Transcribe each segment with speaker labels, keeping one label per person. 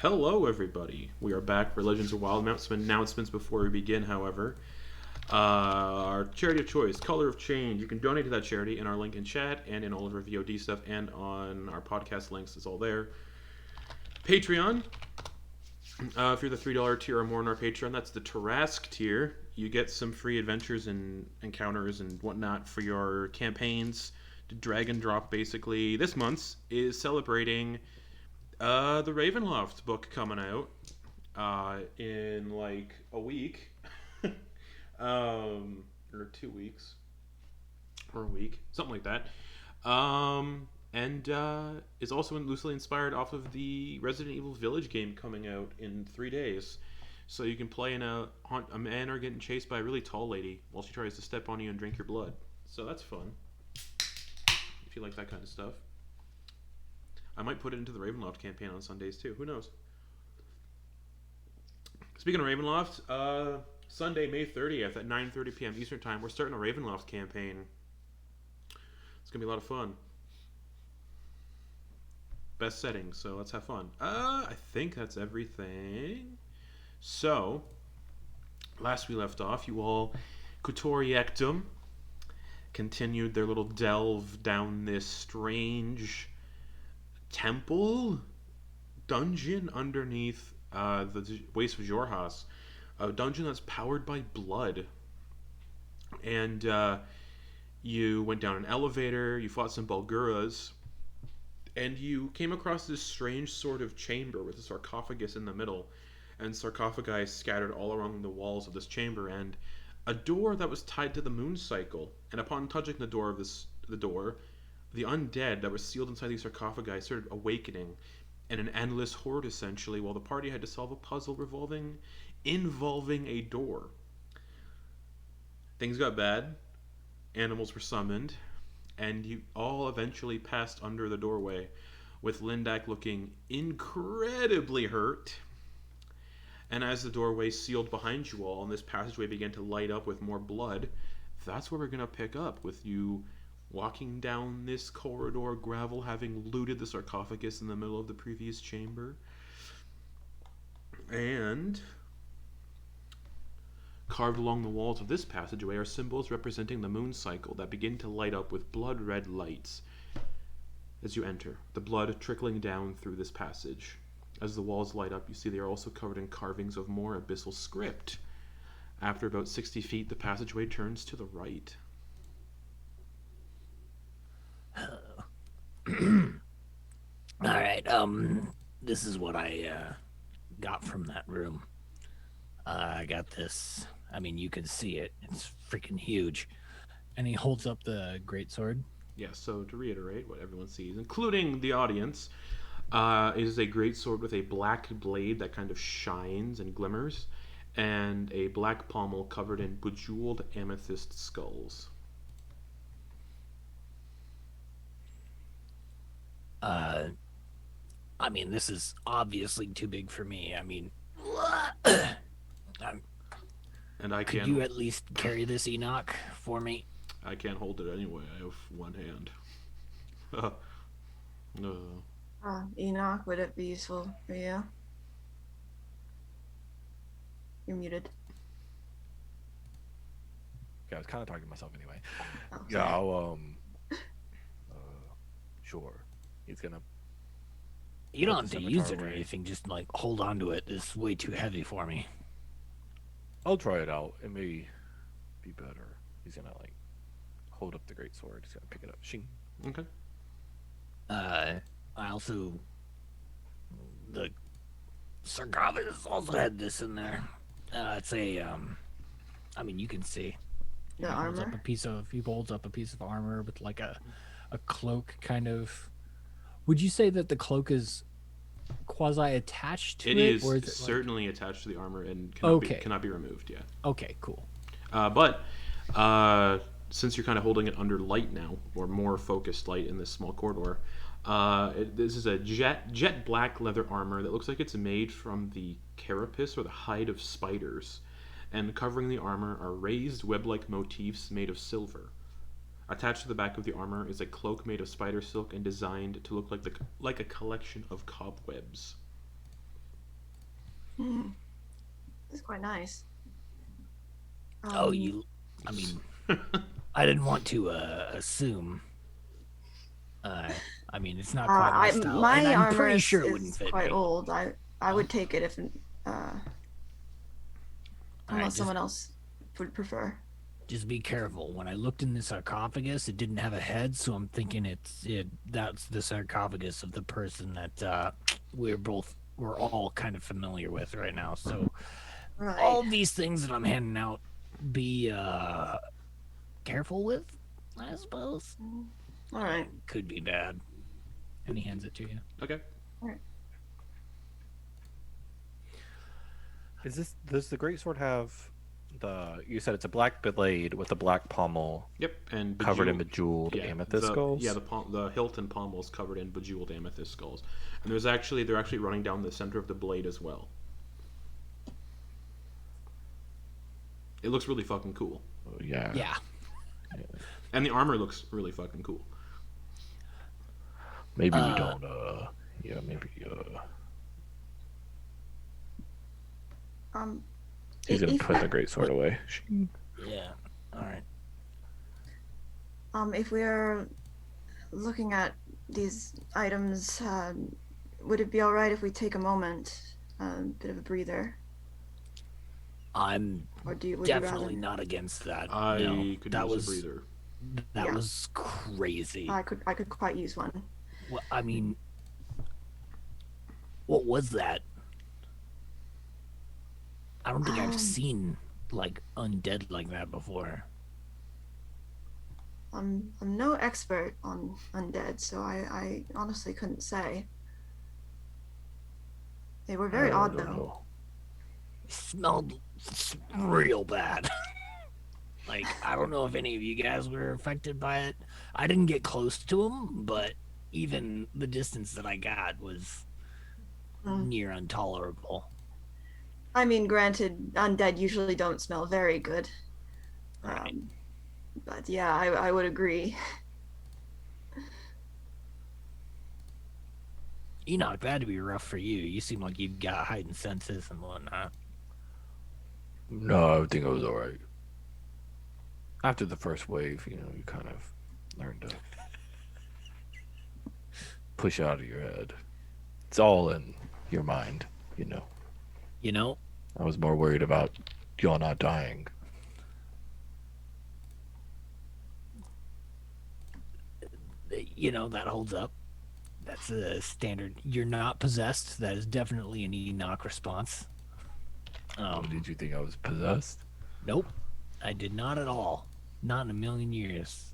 Speaker 1: Hello, everybody. We are back for Legends of Wildemount. Some announcements before we begin, however. Our charity of choice, Color of Change. You can donate to that charity in our link in chat and in all of our VOD stuff and on our podcast links. It's all there. Patreon. If you're the $3 tier or more on our Patreon, that's the Tarask tier. You get some free adventures and encounters and whatnot for your campaigns to drag and drop, basically. This month's is celebrating the Ravenloft book coming out in like a week, or 2 weeks, or a week, something like that. And is also loosely inspired off of the Resident Evil Village game coming out in 3 days. So you can play in a man or getting chased by a really tall lady while she tries to step on you and drink your blood. So that's fun if you like that kind of stuff. I might put it into the Ravenloft campaign on Sundays too. Who knows? Speaking of Ravenloft, Sunday, May 30th at 9:30 p.m. Eastern Time, we're starting a Ravenloft campaign. It's going to be a lot of fun. Best setting, so let's have fun. I think that's everything. So, last we left off, you all, Quattor Eictem, continued their little delve down this strange temple dungeon underneath the Wastes of Xhorhas, a dungeon that's powered by blood. And you went down an elevator, you fought some Bulguras, and you came across this strange sort of chamber with a sarcophagus in the middle, and sarcophagi scattered all around the walls of this chamber, and a door that was tied to the moon cycle. And upon touching the door, the undead that were sealed inside these sarcophagi started awakening in an endless horde, essentially, while the party had to solve a puzzle involving a door. Things got bad, animals were summoned, and you all eventually passed under the doorway, with Lindak looking incredibly hurt. And as the doorway sealed behind you all, and this passageway began to light up with more blood, that's where we're going to pick up, with you walking down this corridor, Gravel having looted the sarcophagus in the middle of the previous chamber. And carved along the walls of this passageway are symbols representing the moon cycle that begin to light up with blood-red lights as you enter, the blood trickling down through this passage. As the walls light up, you see they are also covered in carvings of more abyssal script. After about 60 feet, the passageway turns to the right.
Speaker 2: Alright, this is what I got from that room. I got this. I mean, you can see it. It's freaking huge. And he holds up the greatsword.
Speaker 1: Yeah, so to reiterate what everyone sees, including the audience, is a greatsword with a black blade that kind of shines and glimmers, and a black pommel covered in bejeweled amethyst skulls.
Speaker 2: I mean, this is obviously too big for me. I mean,
Speaker 1: and I
Speaker 2: could you at least carry this, Enak, for me?
Speaker 1: I can't hold it anyway. I have one hand. No.
Speaker 3: Enak, would it be useful for you? You're muted.
Speaker 4: Yeah, I was kind of talking to myself anyway.
Speaker 3: Oh,
Speaker 4: Yeah, I'll, sure. He's gonna.
Speaker 2: You don't have
Speaker 4: put
Speaker 2: to
Speaker 4: the
Speaker 2: use it
Speaker 4: scimitar
Speaker 2: or
Speaker 4: away.
Speaker 2: anything. Just, like, hold on to it. It's way too heavy for me.
Speaker 4: I'll try it out. It may be better. He's gonna, like, hold up the greatsword. He's gonna pick it up. Shing.
Speaker 1: Okay.
Speaker 2: I also... The sarcophagus also had this in there. It's a, I mean, you can see.
Speaker 3: The
Speaker 2: He holds
Speaker 3: armor?
Speaker 2: up a piece of armor with, like, a cloak, kind of. Would you say that the cloak is quasi-attached to it?
Speaker 1: It is,
Speaker 2: or is it
Speaker 1: certainly attached to the armor and cannot be removed, yeah.
Speaker 2: Okay, cool.
Speaker 1: But since you're kind of holding it under light now, or more focused light in this small corridor, this is a jet black leather armor that looks like it's made from the carapace or the hide of spiders. And covering the armor are raised web-like motifs made of silver. Attached to the back of the armor is a cloak made of spider silk and designed to look like a collection of cobwebs.
Speaker 3: Hmm. It's quite nice.
Speaker 2: Oh, you. I mean, I didn't want to assume. I mean, it's not quite my style, and
Speaker 3: My
Speaker 2: I'm
Speaker 3: armor
Speaker 2: pretty sure it
Speaker 3: is
Speaker 2: wouldn't fit
Speaker 3: quite
Speaker 2: me.
Speaker 3: old. I would take it if
Speaker 2: All right,
Speaker 3: unless someone else would prefer.
Speaker 2: just be careful. When I looked in the sarcophagus, it didn't have a head, so I'm thinking that's the sarcophagus of the person that we're all kind of familiar with right now. So
Speaker 3: Right.
Speaker 2: all these things that I'm handing out, be careful with, I suppose.
Speaker 3: All right.
Speaker 2: Could be bad. And he hands it to you.
Speaker 1: Okay.
Speaker 3: All right.
Speaker 4: Does the greatsword have you said it's a black blade with a black pommel
Speaker 1: Yep, and
Speaker 4: covered in bejeweled
Speaker 1: yeah,
Speaker 4: amethyst skulls?
Speaker 1: Yeah, the hilt and pommel is covered in bejeweled amethyst skulls, and they're actually running down the center of the blade as well. It looks really fucking cool.
Speaker 4: Oh, yeah.
Speaker 2: Yeah.
Speaker 1: And the armor looks really fucking cool.
Speaker 4: Maybe we don't maybe he's gonna put the greatsword away.
Speaker 2: Yeah. All right.
Speaker 3: If we are looking at these items, would it be all right if we take a moment, bit of a breather?
Speaker 2: I'm
Speaker 3: Or would you
Speaker 2: definitely
Speaker 3: rather?
Speaker 2: not against that.
Speaker 1: I
Speaker 2: No,
Speaker 1: could
Speaker 2: that
Speaker 1: use
Speaker 2: was
Speaker 1: a breather.
Speaker 2: that
Speaker 3: Yeah.
Speaker 2: was crazy.
Speaker 3: I could quite use one.
Speaker 2: Well, I mean, what was that? I don't think I've
Speaker 3: Um,
Speaker 2: seen like undead like that before.
Speaker 3: I'm no expert on undead, so I honestly couldn't say. They were very odd, though.
Speaker 2: Smelled real bad. Like, I don't know if any of you guys were affected by it. I didn't get close to them, but even the distance that I got was
Speaker 3: Mm.
Speaker 2: near intolerable.
Speaker 3: I mean, granted, undead usually don't smell very good.
Speaker 2: Right.
Speaker 3: But yeah, I would agree.
Speaker 2: Enoch, that'd be rough for you. You seem like you've got heightened senses and whatnot.
Speaker 4: No, I think I was alright. After the first wave, you kind of learn to push out of your head. It's all in your mind,
Speaker 2: You know?
Speaker 4: I was more worried about y'all not dying.
Speaker 2: That holds up. That's a standard. You're not possessed. That is definitely an Enoch response.
Speaker 4: Did you think I was possessed?
Speaker 2: Nope, I did not at all. Not in a million years.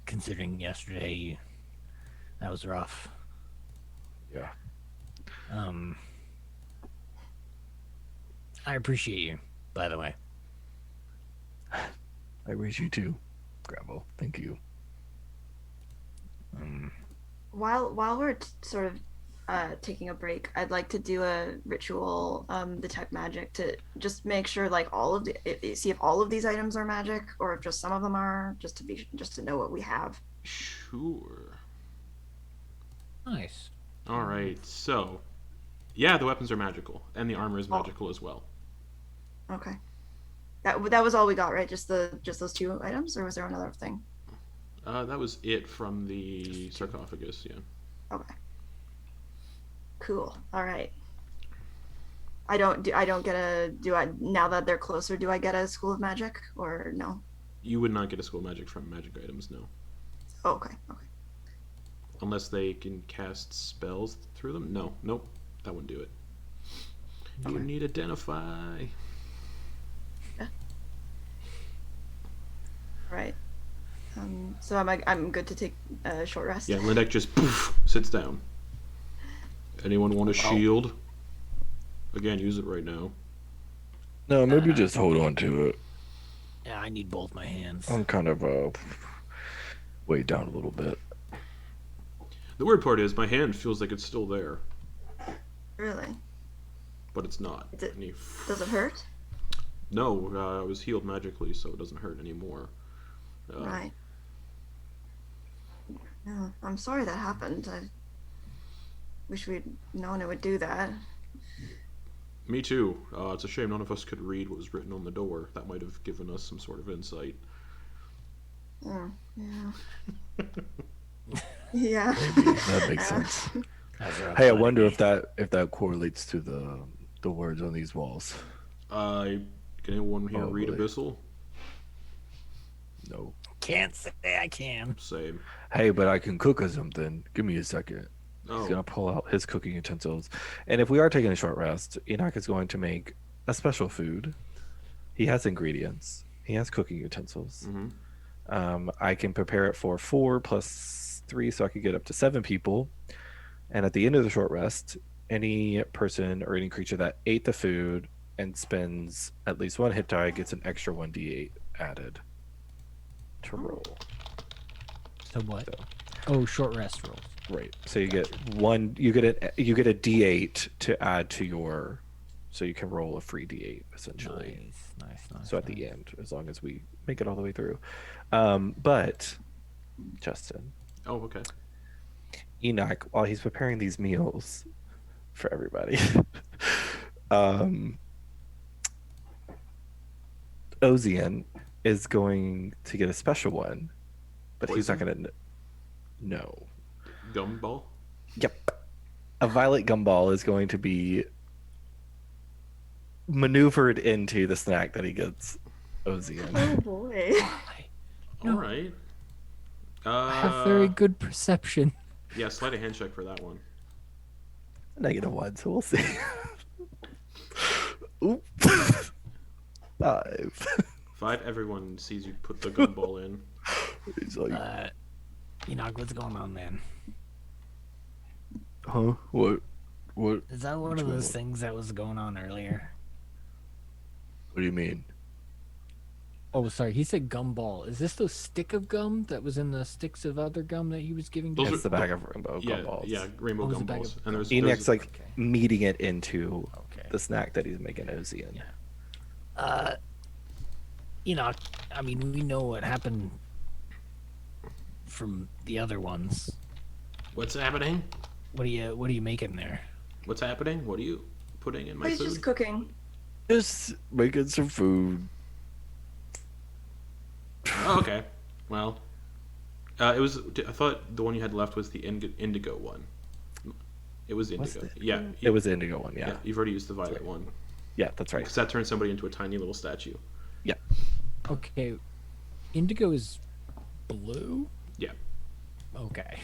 Speaker 2: Considering yesterday, that was rough.
Speaker 4: Yeah.
Speaker 2: I appreciate you, by the way.
Speaker 4: I raise you too, Gravel. Thank you.
Speaker 3: While we're sort of taking a break, I'd like to do a ritual detect magic to just make sure like see if all of these items are magic or if just some of them are, just to know what we have.
Speaker 1: Sure.
Speaker 2: Nice.
Speaker 1: All right. So, yeah, the weapons are magical, and the armor is magical as well.
Speaker 3: Okay. That was all we got, right? Just those two items, or was there another thing?
Speaker 1: That was it from the sarcophagus. Yeah.
Speaker 3: Okay. Cool. All right. I don't get now that they're closer, do I get a school of magic or no?
Speaker 1: You would not get a school magic from magic items, no.
Speaker 3: Oh, okay. Okay.
Speaker 1: Unless they can cast spells through them. No. Nope. That wouldn't do it. You need identify.
Speaker 3: Yeah. All right. So I'm good to take a short rest.
Speaker 1: Yeah, Lindek just poof, sits down. Anyone want a shield? Again, use it right now.
Speaker 4: No, maybe just hold on to it.
Speaker 2: Yeah, I need both my hands.
Speaker 4: I'm kind of weighed down a little bit.
Speaker 1: The weird part is my hand feels like it's still there,
Speaker 3: Really?
Speaker 1: but it's not.
Speaker 3: Does it hurt?
Speaker 1: No, I was healed magically, so it doesn't hurt anymore.
Speaker 3: Right. Yeah, I'm sorry that happened. Wish we'd known it would do that.
Speaker 1: Me too. It's a shame none of us could read what was written on the door. That might have given us some sort of insight.
Speaker 3: Oh, yeah. Yeah.
Speaker 4: That makes sense. Hey, I wonder if that correlates to the words on these walls.
Speaker 1: Can anyone here read
Speaker 4: Probably.
Speaker 1: Abyssal?
Speaker 4: No.
Speaker 2: Can't say I can.
Speaker 1: Same.
Speaker 4: Hey, but I can cook us something. Give me a second.
Speaker 1: Oh,
Speaker 4: He's gonna pull out his cooking utensils, and if we are taking a short rest, Enak is going to make a special food. He has ingredients. He has cooking utensils. I can prepare it for 4 plus 3, so I could get up to 7 people. And at the end of the short rest, any person or any creature that ate the food and spends at least 1 hit die gets an extra 1d8 added to roll.
Speaker 2: So what?
Speaker 4: So-
Speaker 2: Oh, short rest rolls.
Speaker 4: Right. So you get you get a d8 to add to your, so you can roll a free d8 essentially.
Speaker 2: Nice.
Speaker 4: So at the end, as long as we make it all the way through. But Justin,
Speaker 1: oh, okay.
Speaker 4: Enak, while he's preparing these meals for everybody, Ozian is going to get a special one, but he's not going to. No.
Speaker 1: Gumball?
Speaker 4: Yep. A violet gumball is going to be maneuvered into the snack that he gets Ozian.
Speaker 3: Oh boy.
Speaker 2: No.
Speaker 1: Alright.
Speaker 2: I have very good perception.
Speaker 1: Yeah, slide a hand check for that one.
Speaker 4: -1, so we'll see. Oop. 5.
Speaker 1: 5, everyone sees you put the gumball in.
Speaker 4: He's like,
Speaker 2: Enoch, what's going on, man?
Speaker 4: huh? What?
Speaker 2: Is that one of those things that was going on earlier?
Speaker 4: What do you mean?
Speaker 2: Oh, sorry. He said gumball. Is this the stick of gum that was in the sticks of other gum that he was giving to
Speaker 1: Those
Speaker 2: us?
Speaker 4: It's the bag of rainbow
Speaker 1: Yeah,
Speaker 4: gumballs.
Speaker 1: yeah, rainbow
Speaker 2: Oh, it's a bag
Speaker 1: gumballs.
Speaker 2: of
Speaker 1: And there's
Speaker 4: Enak's like
Speaker 2: Okay.
Speaker 4: meeting it into
Speaker 2: Okay.
Speaker 4: the snack that he's making Ozian.
Speaker 2: Enoch, I mean, we know what happened from the other ones.
Speaker 1: What's happening?
Speaker 2: What are you making there?
Speaker 1: What's happening? What are you putting in my
Speaker 3: He's
Speaker 1: food?
Speaker 3: just cooking.
Speaker 4: Just making some food.
Speaker 1: Oh, okay. Well, it was. I thought the one you had left was the indigo one. It was
Speaker 4: What's
Speaker 1: indigo.
Speaker 4: the-
Speaker 1: Yeah.
Speaker 4: It was the indigo one, yeah.
Speaker 1: Yeah. You've already used the violet
Speaker 4: Sorry.
Speaker 1: one
Speaker 4: Yeah, that's right.
Speaker 1: because that turns somebody into a tiny little statue.
Speaker 2: Okay. Indigo is blue?
Speaker 1: Yeah.
Speaker 2: Okay.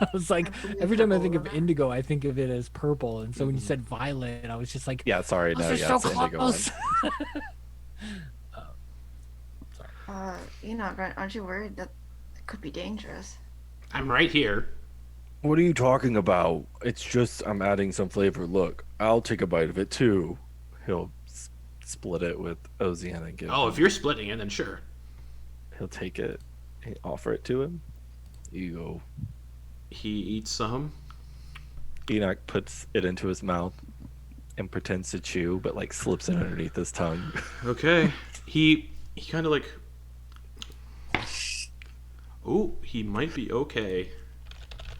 Speaker 2: I was like,
Speaker 3: believe
Speaker 2: every time I think
Speaker 3: purple.
Speaker 2: of indigo, I think of it as purple. And so when you said violet, I was just like,
Speaker 4: Yeah, sorry, no,
Speaker 2: those
Speaker 4: yeah,
Speaker 2: are
Speaker 4: it's
Speaker 2: so
Speaker 4: the indigo one.
Speaker 2: close.
Speaker 3: Enoch, aren't you worried that it could be dangerous?
Speaker 1: I'm right here.
Speaker 4: What are you talking about? It's just I'm adding some flavor. Look, I'll take a bite of it too. He'll split it with Ozian and give.
Speaker 1: Oh,
Speaker 4: him.
Speaker 1: if you're splitting it, then sure.
Speaker 4: He'll take it, offer it to him. You go.
Speaker 1: He eats some.
Speaker 4: Enoch puts it into his mouth and pretends to chew, but like slips it underneath his tongue.
Speaker 1: Okay. He kind of like. Oh, he might be okay,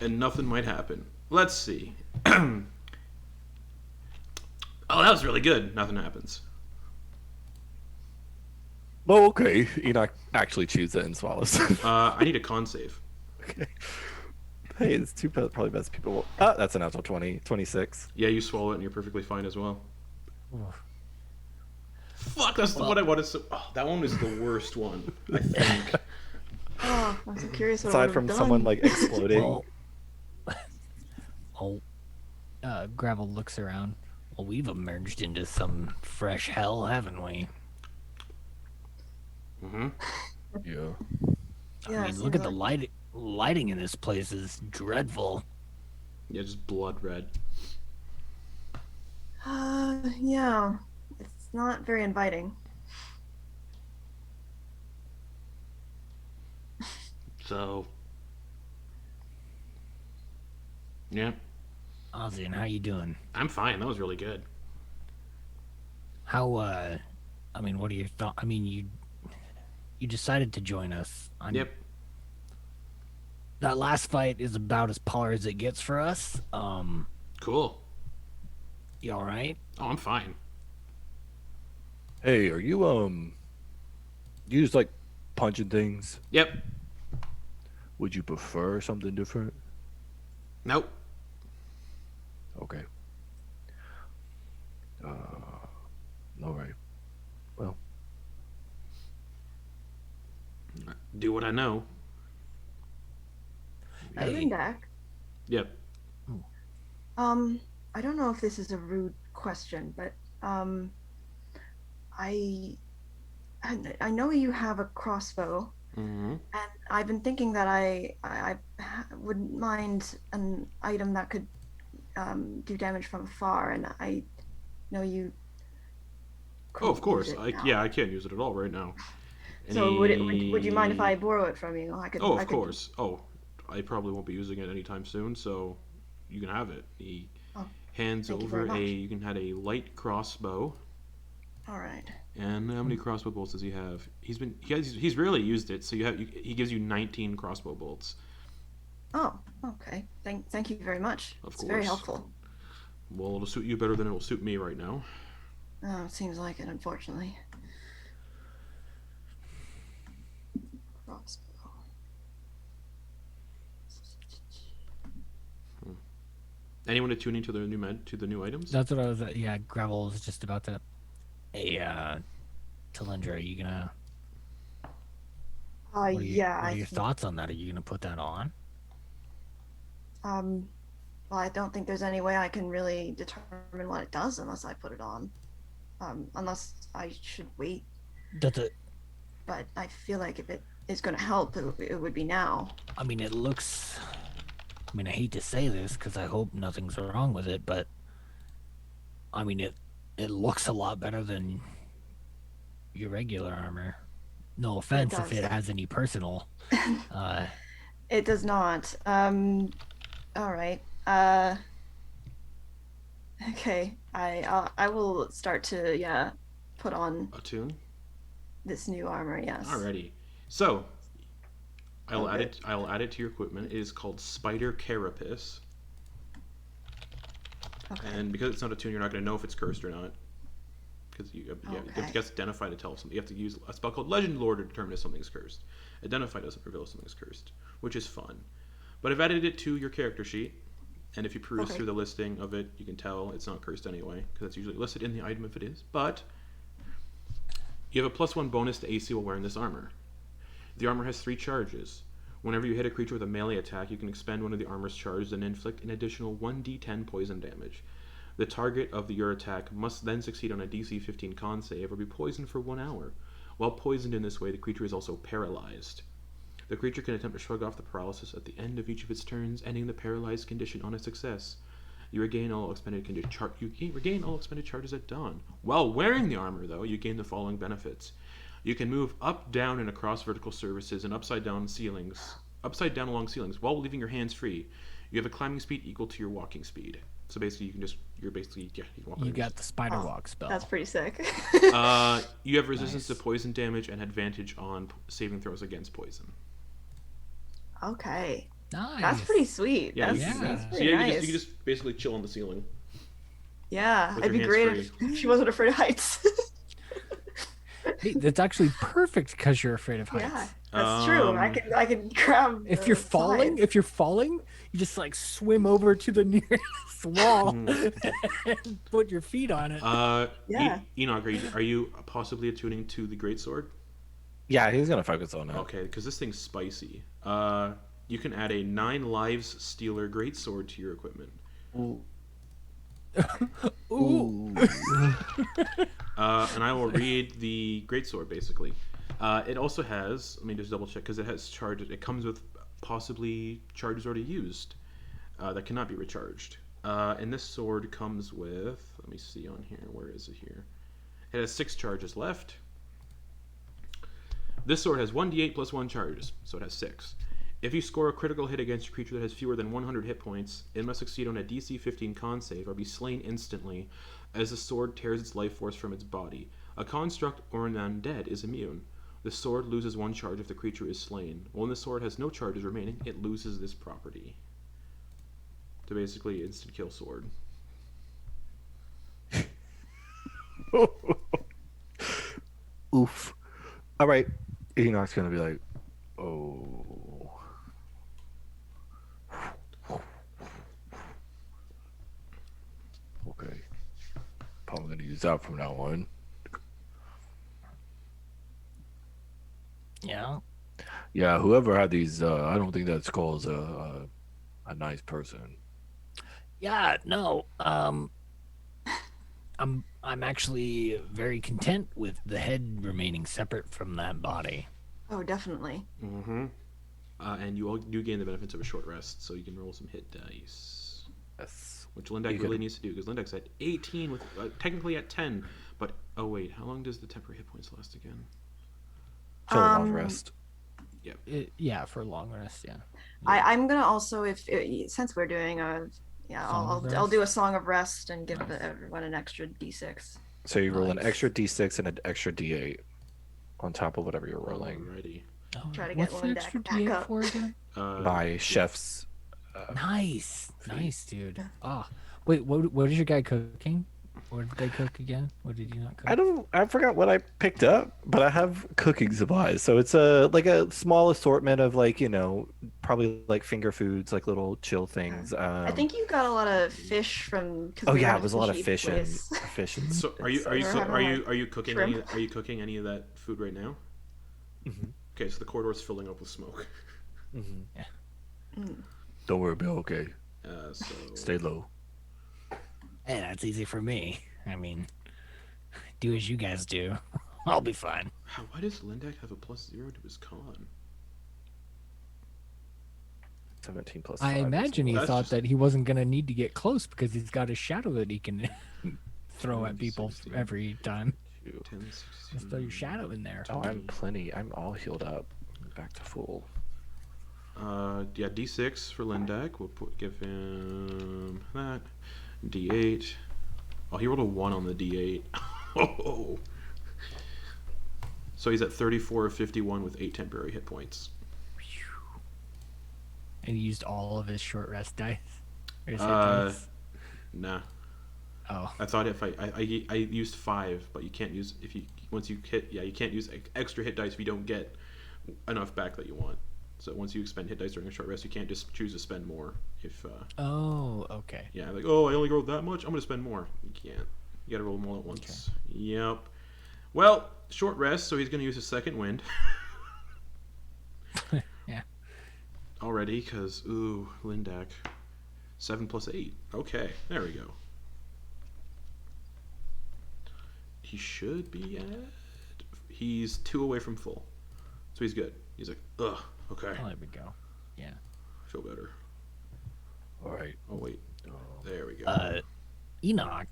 Speaker 1: and nothing might happen. Let's see. Oh, that was really good. Nothing happens.
Speaker 4: Oh, okay. Enoch actually chews it and swallows.
Speaker 1: I need a con save.
Speaker 4: Okay. Hey, it's two probably best people. Ah, that's a natural 20, 26.
Speaker 1: Yeah, you swallow it and you're perfectly fine as well.
Speaker 2: Oof.
Speaker 1: Fuck, that's the one I wanted. Oh, that one was the worst one, I think.
Speaker 3: Oh, I'm so curious what I
Speaker 4: Aside
Speaker 3: would've
Speaker 4: from
Speaker 3: done.
Speaker 4: someone like exploding.
Speaker 2: Gravel looks around. Well, we've emerged into some fresh hell, haven't we?
Speaker 1: Mm-hmm.
Speaker 4: Yeah.
Speaker 3: Yeah,
Speaker 2: I
Speaker 3: it
Speaker 2: mean, look at
Speaker 3: seems
Speaker 2: the lighting in this place is dreadful.
Speaker 1: Yeah, just blood red.
Speaker 3: Yeah, it's not very inviting.
Speaker 1: So. Yeah,
Speaker 2: Ozzy, how you doing?
Speaker 1: I'm fine. That was really good.
Speaker 2: How, I mean, what are your thoughts? I mean, you decided to join us.
Speaker 1: Yep.
Speaker 2: That last fight is about as par as it gets for us.
Speaker 1: Cool.
Speaker 2: You all right?
Speaker 1: Oh, I'm fine.
Speaker 4: Hey, are you just like punching things?
Speaker 1: Yep.
Speaker 4: Would you prefer something different?
Speaker 1: Nope.
Speaker 4: Okay. All right. Well,
Speaker 1: Do what I know.
Speaker 2: Hey.
Speaker 3: Back.
Speaker 1: Yep.
Speaker 3: I don't know if this is a rude question, but I I know you have a crossbow,
Speaker 1: Mm-hmm.
Speaker 3: and I've been thinking that I wouldn't mind an item that could do damage from afar, and I know you.
Speaker 1: Oh, of
Speaker 3: couldn't
Speaker 1: course.
Speaker 3: use it now.
Speaker 1: Yeah, I can't use it at all right now.
Speaker 3: So would you mind if I borrow it from you?
Speaker 1: Oh, of
Speaker 3: I could.
Speaker 1: course. Oh, I probably won't be using it anytime soon, so you can have it. He
Speaker 3: Oh,
Speaker 1: hands
Speaker 3: thank you
Speaker 1: over
Speaker 3: very much.
Speaker 1: you can have a light crossbow.
Speaker 3: All right.
Speaker 1: And how many crossbow bolts does he have? He's really used it, so he gives you 19 crossbow bolts.
Speaker 3: Oh, okay. Thank you very much.
Speaker 1: Of
Speaker 3: It's very
Speaker 1: course.
Speaker 3: helpful.
Speaker 1: Well, it'll suit you better than it'll suit me right now.
Speaker 3: Oh, it seems like it, unfortunately. Crossbow.
Speaker 1: Anyone attuning to the new items?
Speaker 2: That's what I was. Yeah, Gravel was just about to. Hey, Talindra, are you gonna?
Speaker 3: Yeah.
Speaker 2: What are your thoughts on that? Are you gonna put that on?
Speaker 3: Well, I don't think there's any way I can really determine what it does unless I put it on. Unless I should wait.
Speaker 2: Does it?
Speaker 3: But I feel like if it is going to help, it would be now.
Speaker 2: I mean, it looks. I mean, I hate to say this because I hope nothing's wrong with it, but I mean, it looks a lot better than your regular armor. No offense if
Speaker 3: does.
Speaker 2: it has any personal.
Speaker 3: It does not. All right. Okay. I will start to put on
Speaker 1: Attune.
Speaker 3: this new armor. Yes.
Speaker 1: Alrighty. So I'll add
Speaker 3: Okay.
Speaker 1: it. I'll add it to your equipment. It is called Spider Carapace,
Speaker 3: Okay.
Speaker 1: and because it's not attuned, you're not going to know if it's cursed or not. Because you have
Speaker 3: Okay.
Speaker 1: to guess identify to tell if something. You have to use a spell called Legend Lore to determine if something's cursed. Identify doesn't reveal if something's cursed, which is fun. But I've added it to your character sheet, and if you peruse
Speaker 3: Okay.
Speaker 1: through the listing of it, you can tell it's not cursed anyway, because it's usually listed in the item if it is. But you have a +1 bonus to AC while wearing this armor. The armor has 3 charges. Whenever you hit a creature with a melee attack, you can expend one of the armor's charges and inflict an additional 1d10 poison damage. The target of your attack must then succeed on a DC 15 con save or be poisoned for 1 hour. While poisoned in this way, the creature is also paralyzed. The creature can attempt to shrug off the paralysis at the end of each of its turns, ending the paralyzed condition on a success. You regain all expended charges at dawn. While wearing the armor, though, you gain the following benefits. You can move up, down, and across vertical surfaces and upside down along ceilings, while leaving your hands free. You have a climbing speed equal to your walking speed. So basically, you can walk on
Speaker 2: You
Speaker 1: your
Speaker 2: got the spider
Speaker 3: Oh,
Speaker 2: walk spell.
Speaker 3: That's pretty sick.
Speaker 1: You have resistance
Speaker 2: Nice.
Speaker 1: to poison damage and advantage on saving throws against poison.
Speaker 3: Okay.
Speaker 2: Nice.
Speaker 3: That's pretty sweet.
Speaker 1: Yeah,
Speaker 3: That's,
Speaker 1: you can,
Speaker 3: that's
Speaker 1: so
Speaker 3: pretty
Speaker 1: yeah,
Speaker 3: nice.
Speaker 1: you can just basically chill on the ceiling.
Speaker 3: Yeah,
Speaker 1: with
Speaker 3: it'd be
Speaker 1: your
Speaker 3: great
Speaker 1: hands
Speaker 3: if she wasn't afraid of heights.
Speaker 2: Hey, that's actually perfect because you're afraid of heights.
Speaker 3: Yeah, that's true. I can grab.
Speaker 2: If
Speaker 3: the
Speaker 2: you're falling,
Speaker 3: sides.
Speaker 2: you just like swim over to the nearest wall and put your feet on it.
Speaker 3: Yeah.
Speaker 1: Enoch, are you possibly attuning to the greatsword?
Speaker 4: yeah, he's gonna focus on that.
Speaker 1: Okay, because this thing's spicy. You can add a 9 lives stealer greatsword to your equipment.
Speaker 2: Ooh.
Speaker 1: And I will read the greatsword basically. It also has. Let me just double check because it has charges. It comes with possibly charges already used that cannot be recharged. And this sword comes with. Let me see on here. Where is it here? It has 6 charges left. This sword has 1d8 plus 1 charges, so it has 6. If you score a critical hit against a creature that has fewer than 100 hit points, it must succeed on a DC 15 con save or be slain instantly as the sword tears its life force from its body. A construct or an undead is immune. The sword loses 1 charge if the creature is slain. When the sword has no charges remaining, it loses this property. to basically instant kill sword.
Speaker 4: Oof. All right. Enok's gonna be like, oh. Okay. Probably gonna use that from now on.
Speaker 2: Yeah.
Speaker 4: Yeah, whoever had these, I don't think that skull is a nice person.
Speaker 2: Yeah, no. I'm actually very content with the head remaining separate from that body.
Speaker 3: Oh, definitely.
Speaker 1: Mm-hmm. And you all do gain the benefits of a short rest, so you can roll some hit dice.
Speaker 4: Yes.
Speaker 1: Which Lindak really needs to do, because Lindak's at 18 with technically at 10, but oh wait, how long does the temporary hit points last again?
Speaker 4: So long rest.
Speaker 2: Yeah, for a long rest. Yeah.
Speaker 3: I'm gonna also, since we're doing I'll do a song of rest and give everyone an extra d6.
Speaker 4: So you roll an extra d6 and an extra d8 on top of whatever you're rolling.
Speaker 1: Alrighty.
Speaker 3: Try to get
Speaker 2: What's the
Speaker 3: Lindak
Speaker 2: extra
Speaker 3: back
Speaker 2: D8
Speaker 3: up.
Speaker 2: for again?
Speaker 4: My chef's.
Speaker 2: Nice, dude. Oh, wait, what is your guy cooking? What did they cook again? What did you not cook?
Speaker 4: I forgot what I picked up, but I have cooking supplies. So it's a small assortment of probably like finger foods, like little chill things.
Speaker 3: I think you got a lot of fish from.
Speaker 4: It was a lot of fish and
Speaker 1: So are you cooking
Speaker 3: shrimp.
Speaker 1: are you cooking any of that food right now?
Speaker 4: Mm-hmm.
Speaker 1: Okay, so the corridor's filling up with smoke.
Speaker 4: Mm-hmm.
Speaker 2: Yeah.
Speaker 4: Don't worry, be okay.
Speaker 1: So
Speaker 4: Stay low.
Speaker 2: Hey, that's easy for me. I mean, do as you guys do. I'll be fine.
Speaker 1: why does Lindak have a +0 to his con?
Speaker 4: 17 plus.
Speaker 2: I
Speaker 4: 5
Speaker 2: imagine he
Speaker 1: That's
Speaker 2: thought
Speaker 1: just-
Speaker 2: that he wasn't gonna need to get close because he's got a shadow that he can throw at
Speaker 1: 10,
Speaker 2: people
Speaker 1: 16.
Speaker 2: every time.
Speaker 1: 10, 16.
Speaker 2: Just throw your shadow in there.
Speaker 4: Oh, I'm all healed up. Back to full.
Speaker 1: Yeah, D6 for Lindak. Give him that. D8. Oh, he rolled a 1 on the D8. Oh. So he's at 34 of 51 with 8 temporary hit points.
Speaker 2: And he used all of his short rest dice. Or his hit
Speaker 1: Uh,
Speaker 2: dice?
Speaker 1: Nah.
Speaker 2: Oh,
Speaker 1: I thought if I used 5, but you can't use once you hit, you can't use extra hit dice if you don't get enough back that you want. So once you expend hit dice during a short rest, you can't just choose to spend more. If
Speaker 2: oh, okay.
Speaker 1: yeah, like, oh, I only rolled that much, I'm gonna spend more. You can't. You gotta roll them all at once. Okay. Yep. Well, short rest, so he's gonna use his second wind.
Speaker 2: Yeah.
Speaker 1: Already, because Lindak, 7 plus 8. Okay, there we go. He should be at. He's 2 away from full, so he's good. He's like, ugh, okay.
Speaker 2: Oh, there we go. Yeah.
Speaker 1: Feel better.
Speaker 4: All right.
Speaker 1: Oh wait, there we go.
Speaker 2: Enoch,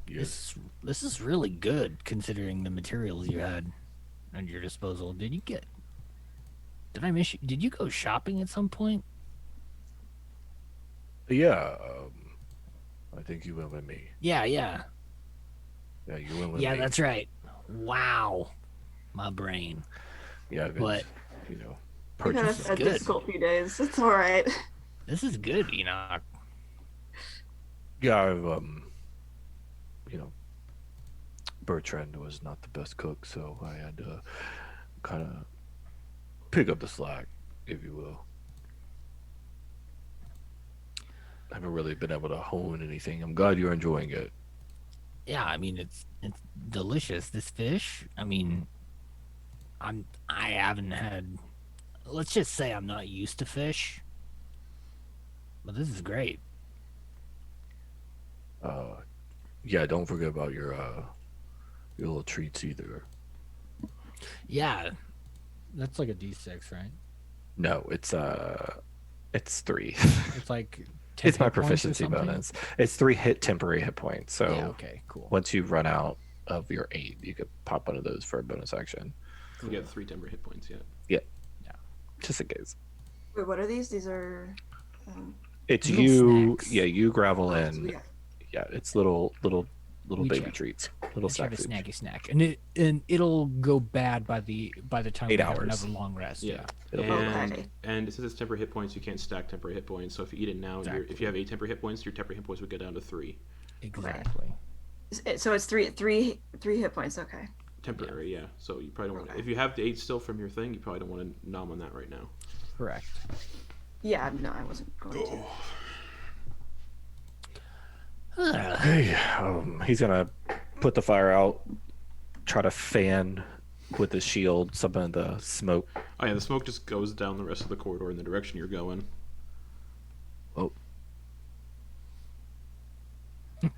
Speaker 4: Yes.
Speaker 2: this is really good considering the materials you had at your disposal. Did I miss you? Did you go shopping at some point?
Speaker 4: Yeah. I think you went with me.
Speaker 2: Yeah.
Speaker 4: Yeah, you went with me.
Speaker 2: Yeah, that's right. Wow. My brain.
Speaker 4: Yeah,
Speaker 2: But
Speaker 3: We had
Speaker 4: purchase.
Speaker 3: a
Speaker 2: good.
Speaker 3: difficult few days. It's all right.
Speaker 2: this is good, Enoch.
Speaker 4: Yeah, I've Bertrand was not the best cook, so I had to kind of pick up the slack, if you will. I haven't really been able to hone anything. I'm glad you're enjoying it.
Speaker 2: Yeah, I mean it's delicious. This fish, I mean, I haven't had. Let's just say I'm not used to fish, but this is great.
Speaker 4: Yeah, don't forget about your little treats either.
Speaker 2: Yeah, that's like a D6, right?
Speaker 4: No, it's 3.
Speaker 2: It's like 10
Speaker 4: It's my
Speaker 2: hit points or
Speaker 4: proficiency
Speaker 2: something?
Speaker 4: bonus. It's 3 temporary hit points. So
Speaker 2: Yeah. Okay. Cool.
Speaker 4: once you run out of your 8, you could pop one of those for a bonus action.
Speaker 1: You get 3 temporary hit points yet.
Speaker 4: Just in case.
Speaker 3: Wait, what are these? These are.
Speaker 4: It's
Speaker 2: Little
Speaker 4: you.
Speaker 2: snacks.
Speaker 4: Yeah, you gravel in.
Speaker 3: Yeah.
Speaker 4: Yeah, it's little little
Speaker 2: We
Speaker 4: baby
Speaker 2: check.
Speaker 4: treats, little
Speaker 2: Let's have
Speaker 4: snack
Speaker 2: a
Speaker 4: food.
Speaker 2: snacky snack, and it'll go bad by the time
Speaker 4: 8
Speaker 2: we have
Speaker 4: hours.
Speaker 2: another long rest.
Speaker 1: Yeah.
Speaker 4: It'll be
Speaker 1: And
Speaker 3: Okay.
Speaker 1: and since it's temporary hit points, you can't stack temporary hit points. So if you eat it now, if you have 8 temporary hit points, your temporary hit points would go down to 3.
Speaker 2: Exactly.
Speaker 3: So it's three hit points. Okay.
Speaker 1: Temporary, yeah. So you probably don't want
Speaker 3: Okay.
Speaker 1: if you have the 8 still from your thing, you probably don't want to nom on that right now.
Speaker 2: Correct.
Speaker 3: Yeah. No, I wasn't going to.
Speaker 4: Hey, he's gonna put the fire out, try to fan with the shield some of the smoke.
Speaker 1: Oh yeah, the smoke just goes down the rest of the corridor in the direction you're going.
Speaker 4: Oh,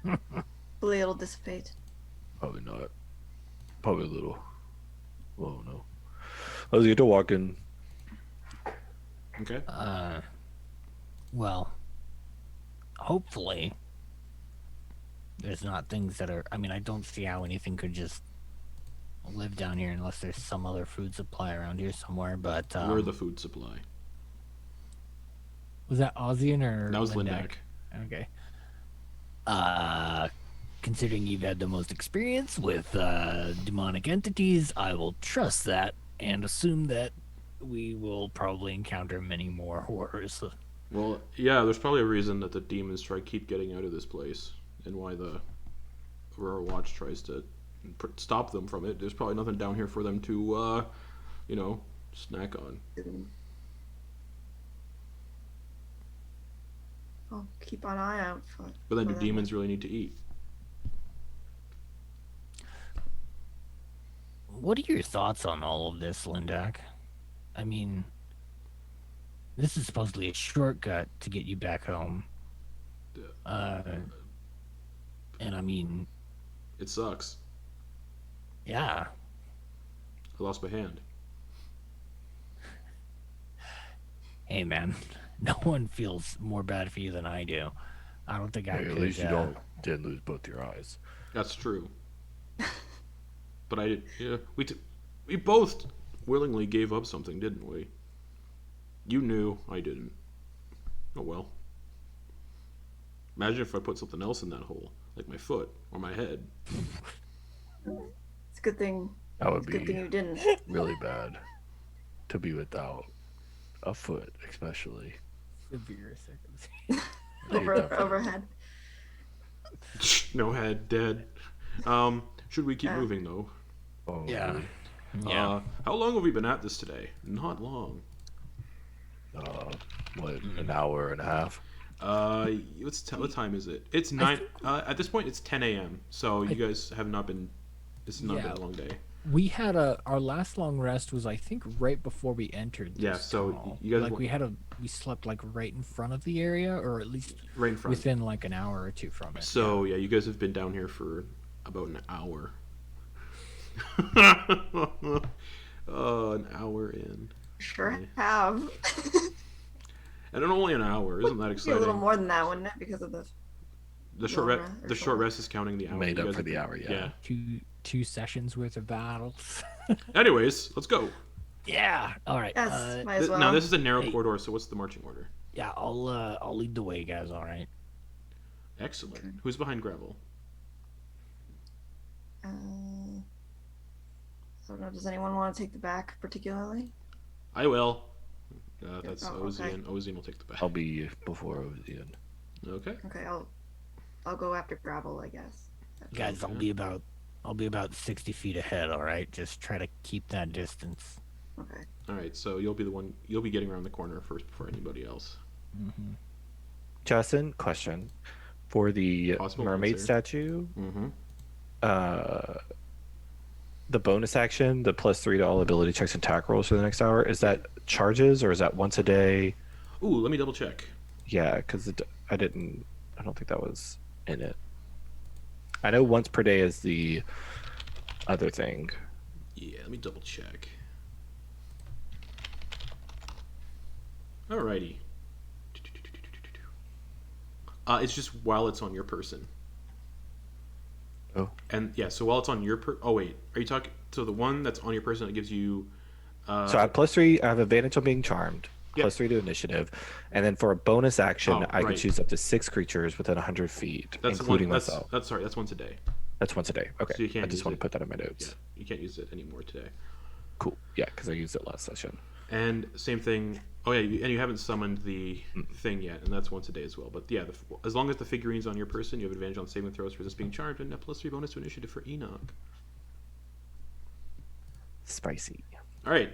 Speaker 3: Hopefully it'll dissipate.
Speaker 4: probably not. Probably a little. Oh no. Let's get to walking.
Speaker 1: Okay.
Speaker 2: Well, hopefully, there's not things that are. I mean, I don't see how anything could just live down here unless there's some other food supply around here somewhere. But
Speaker 1: We're the food supply.
Speaker 2: was that Ozian or
Speaker 1: That was
Speaker 2: Lindak?
Speaker 1: Lindak.
Speaker 2: Okay. Considering you've had the most experience with demonic entities, I will trust that and assume that we will probably encounter many more horrors.
Speaker 1: Well, yeah, there's probably a reason that the demons try to keep getting out of this place, and why the Aurora Watch tries to stop them from it. There's probably nothing down here for them to, snack on.
Speaker 3: I'll keep an eye out for.
Speaker 1: But then
Speaker 3: for
Speaker 1: do
Speaker 3: them.
Speaker 1: demons really need to eat?
Speaker 2: What are your thoughts on all of this, Lindak? I mean, this is supposedly a shortcut to get you back home. And I mean,
Speaker 1: It sucks.
Speaker 2: yeah.
Speaker 1: I lost my hand.
Speaker 2: Hey, man, no one feels more bad for you than I do. I don't think I
Speaker 4: Hey,
Speaker 2: could.
Speaker 4: at least you didn't lose both your eyes.
Speaker 1: That's true. But I did. Yeah, we both willingly gave up something, didn't we? You knew, I didn't. Oh well. Imagine if I put something else in that hole, like my foot or my head.
Speaker 3: It's a good thing.
Speaker 4: That would
Speaker 3: It's a good thing
Speaker 4: be
Speaker 3: you didn't.
Speaker 4: really bad to be without a foot, especially.
Speaker 2: Severe circumstance.
Speaker 3: Overhead.
Speaker 1: No head, dead. Should we keep moving though?
Speaker 4: Oh,
Speaker 2: Yeah.
Speaker 4: really?
Speaker 2: Yeah.
Speaker 1: How long have we been at this today? Not long.
Speaker 4: What, an hour and a half?
Speaker 1: What time is it? It's 9. At this point, it's 10 a.m. So you guys have not been. This has not been
Speaker 2: Yeah.
Speaker 1: a long day.
Speaker 2: We had our last long rest was I think right before we entered. This
Speaker 1: Yeah, so
Speaker 2: tunnel.
Speaker 1: you guys
Speaker 2: like we slept like right in front of the area, or at least
Speaker 1: Right in front.
Speaker 2: within like an hour or two from it.
Speaker 1: So yeah, you guys have been down here for about an hour. An hour in,
Speaker 3: Sure have.
Speaker 1: and only an hour. Isn't that
Speaker 3: Be a
Speaker 1: exciting?
Speaker 3: little more than that, wouldn't it? Because of the.
Speaker 1: The short
Speaker 3: Long
Speaker 1: rest.
Speaker 3: rest or
Speaker 1: The short
Speaker 3: short
Speaker 1: rest is counting the hour.
Speaker 4: Made
Speaker 1: You
Speaker 4: up
Speaker 1: guys
Speaker 4: for
Speaker 1: have
Speaker 4: the
Speaker 1: been-
Speaker 4: hour, yeah.
Speaker 2: two sessions worth of battles.
Speaker 1: Anyways, let's go.
Speaker 2: Yeah. All right.
Speaker 3: Yes, might as well.
Speaker 1: Now this is a narrow
Speaker 2: Hey.
Speaker 1: corridor. So what's the marching order?
Speaker 2: Yeah, I'll lead the way, guys. All right.
Speaker 1: Excellent.
Speaker 3: Okay.
Speaker 1: Who's behind gravel?
Speaker 3: I don't know. Does anyone want to take the back particularly?
Speaker 1: I will. That's
Speaker 3: Oh, okay.
Speaker 1: Ozian. Ozian will take the back.
Speaker 4: I'll be before Ozian.
Speaker 1: Okay.
Speaker 3: Okay, I'll go after gravel, I guess.
Speaker 2: Guys,
Speaker 1: Okay.
Speaker 2: I'll be about 60 feet ahead. All right. Just try to keep that distance.
Speaker 3: Okay.
Speaker 1: All right. So you'll be the one. You'll be getting around the corner first before anybody else.
Speaker 4: Justin, question. For the
Speaker 1: Possible
Speaker 4: mermaid
Speaker 1: answer.
Speaker 4: statue,
Speaker 1: Mm-hmm.
Speaker 4: the bonus action, the +3 to all ability checks and attack rolls for the next hour, is that charges or is that once a day?
Speaker 1: Ooh, let me double check.
Speaker 4: Yeah, because I don't think that was in it. I know once per day is the other thing.
Speaker 1: Yeah, let me double check. Alrighty. It's just while it's on your person.
Speaker 4: Oh.
Speaker 1: And yeah, so while it's on your oh wait, are you talking? So the one that's on your person that gives you.
Speaker 4: So I have +3. I have advantage on being charmed.
Speaker 1: Yeah.
Speaker 4: +3 to initiative, and then for a bonus action, I can
Speaker 1: right.
Speaker 4: choose up to 6 creatures within 100 feet,
Speaker 1: That's
Speaker 4: including
Speaker 1: one,
Speaker 4: myself.
Speaker 1: That's once a day.
Speaker 4: That's once a day. Okay,
Speaker 1: So you can't
Speaker 4: I just
Speaker 1: use
Speaker 4: want
Speaker 1: it.
Speaker 4: to put that in my notes.
Speaker 1: Yeah, you can't use it anymore today.
Speaker 4: Cool. Yeah, because I used it last session.
Speaker 1: And same thing. Oh yeah, and you haven't summoned the thing yet, and that's once a day as well. But yeah, as long as the figurine's on your person, you have advantage on saving throws for this being charged, and a +3 bonus to initiative for Enak.
Speaker 4: Spicy.
Speaker 1: All right.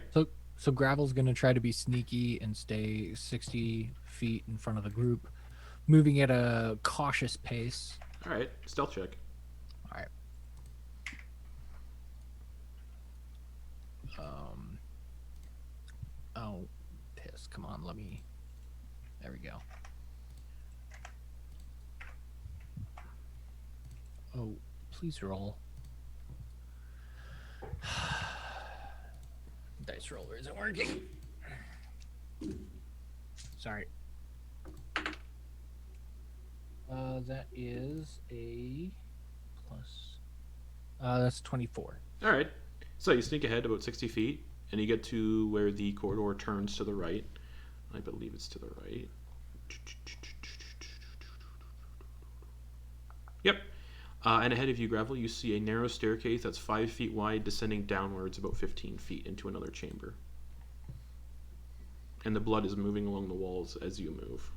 Speaker 2: So Gravel's gonna try to be sneaky and stay 60 feet in front of the group, moving at a cautious pace.
Speaker 1: All right. Stealth check.
Speaker 2: All right. Oh, piss! Come on, let me. There we go. Oh, please roll. Dice roller isn't working. Sorry. That is a plus. That's 24.
Speaker 1: All right. So you sneak ahead about 60 feet, and you get to where the corridor turns to the right. I believe it's to the right. Yep. And ahead of you, Gravel, you see a narrow staircase that's 5 feet wide, descending downwards about 15 feet into another chamber. And the blood is moving along the walls as you move.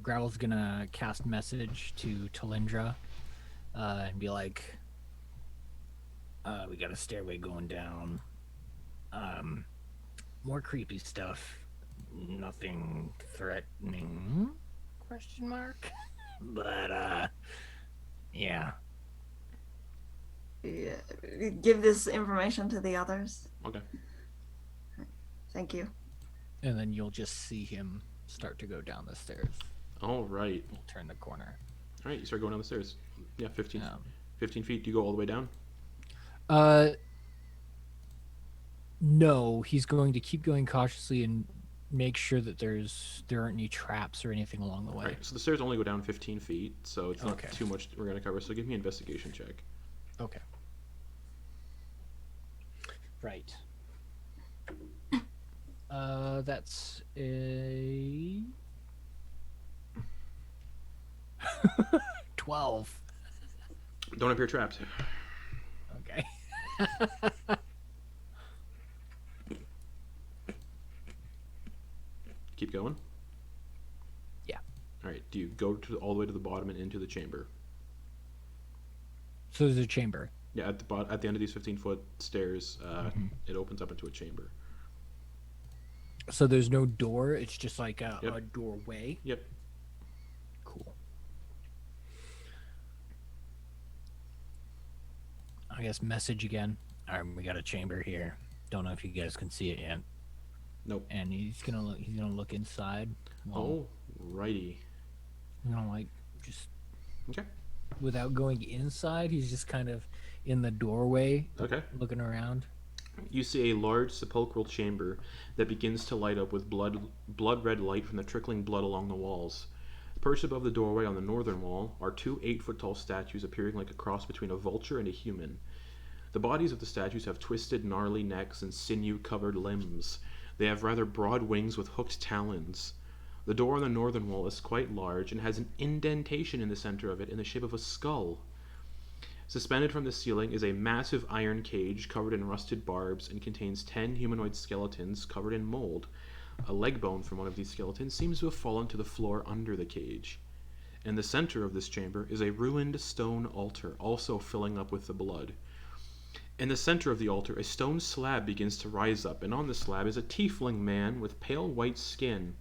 Speaker 2: Gravel's gonna cast message to Talindra and be like, we got a stairway going down. More creepy stuff. Nothing threatening? Question mark. But yeah.
Speaker 3: Give this information to the others.
Speaker 1: Okay.
Speaker 3: Thank you.
Speaker 2: And then you'll just see him start to go down the stairs.
Speaker 1: All right.
Speaker 2: We'll turn the corner.
Speaker 1: All right, you start going down the stairs. Yeah, 15 feet. Do you go all the way down?
Speaker 2: No, he's going to keep going cautiously and make sure that there aren't any traps or anything along the way.
Speaker 1: Right, so the stairs only go down 15 feet, so it's not
Speaker 2: Okay.
Speaker 1: too much we're going to cover. So give me an investigation check.
Speaker 2: Okay. Right. That's a 12.
Speaker 1: Don't appear trapped.
Speaker 2: Okay.
Speaker 1: Keep going.
Speaker 2: Yeah.
Speaker 1: All right. Do you go all the way to the bottom and into the chamber?
Speaker 2: So there's a chamber.
Speaker 1: Yeah, at the end of these 15-foot stairs, it opens up into a chamber.
Speaker 2: So there's no door. It's just like a doorway.
Speaker 1: Yep.
Speaker 2: Cool. I guess message again. All right, we got a chamber here. Don't know if you guys can see it yet.
Speaker 1: Nope.
Speaker 2: And he's gonna look inside.
Speaker 1: Oh, righty.
Speaker 2: Just
Speaker 1: Okay.
Speaker 2: without going inside, he's just kind of in the doorway,
Speaker 1: Okay.
Speaker 2: looking around.
Speaker 1: You see a large sepulchral chamber that begins to light up with blood red light from the trickling blood along the walls. Perched above the doorway on the northern wall are 2 8-foot-tall statues appearing like a cross between a vulture and a human. The bodies of the statues have twisted, gnarly necks and sinew-covered limbs. They have rather broad wings with hooked talons. The door on the northern wall is quite large and has an indentation in the center of it in the shape of a skull. Suspended from the ceiling is a massive iron cage covered in rusted barbs and contains 10 humanoid skeletons covered in mold. A leg bone from one of these skeletons seems to have fallen to the floor under the cage. In the center of this chamber is a ruined stone altar, also filling up with the blood. In the center of the altar, a stone slab begins to rise up, and on the slab is a tiefling man with pale white skin.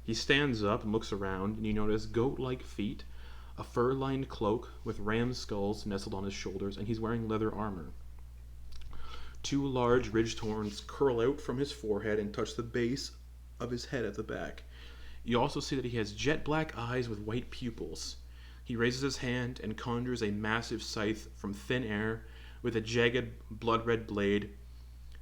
Speaker 1: He stands up and looks around, and you notice goat-like feet, a fur-lined cloak with ram skulls nestled on his shoulders, and he's wearing leather armor. 2 large ridged horns curl out from his forehead and touch the base of his head at the back. You also see that he has jet black eyes with white pupils. He raises his hand and conjures a massive scythe from thin air with a jagged blood-red blade.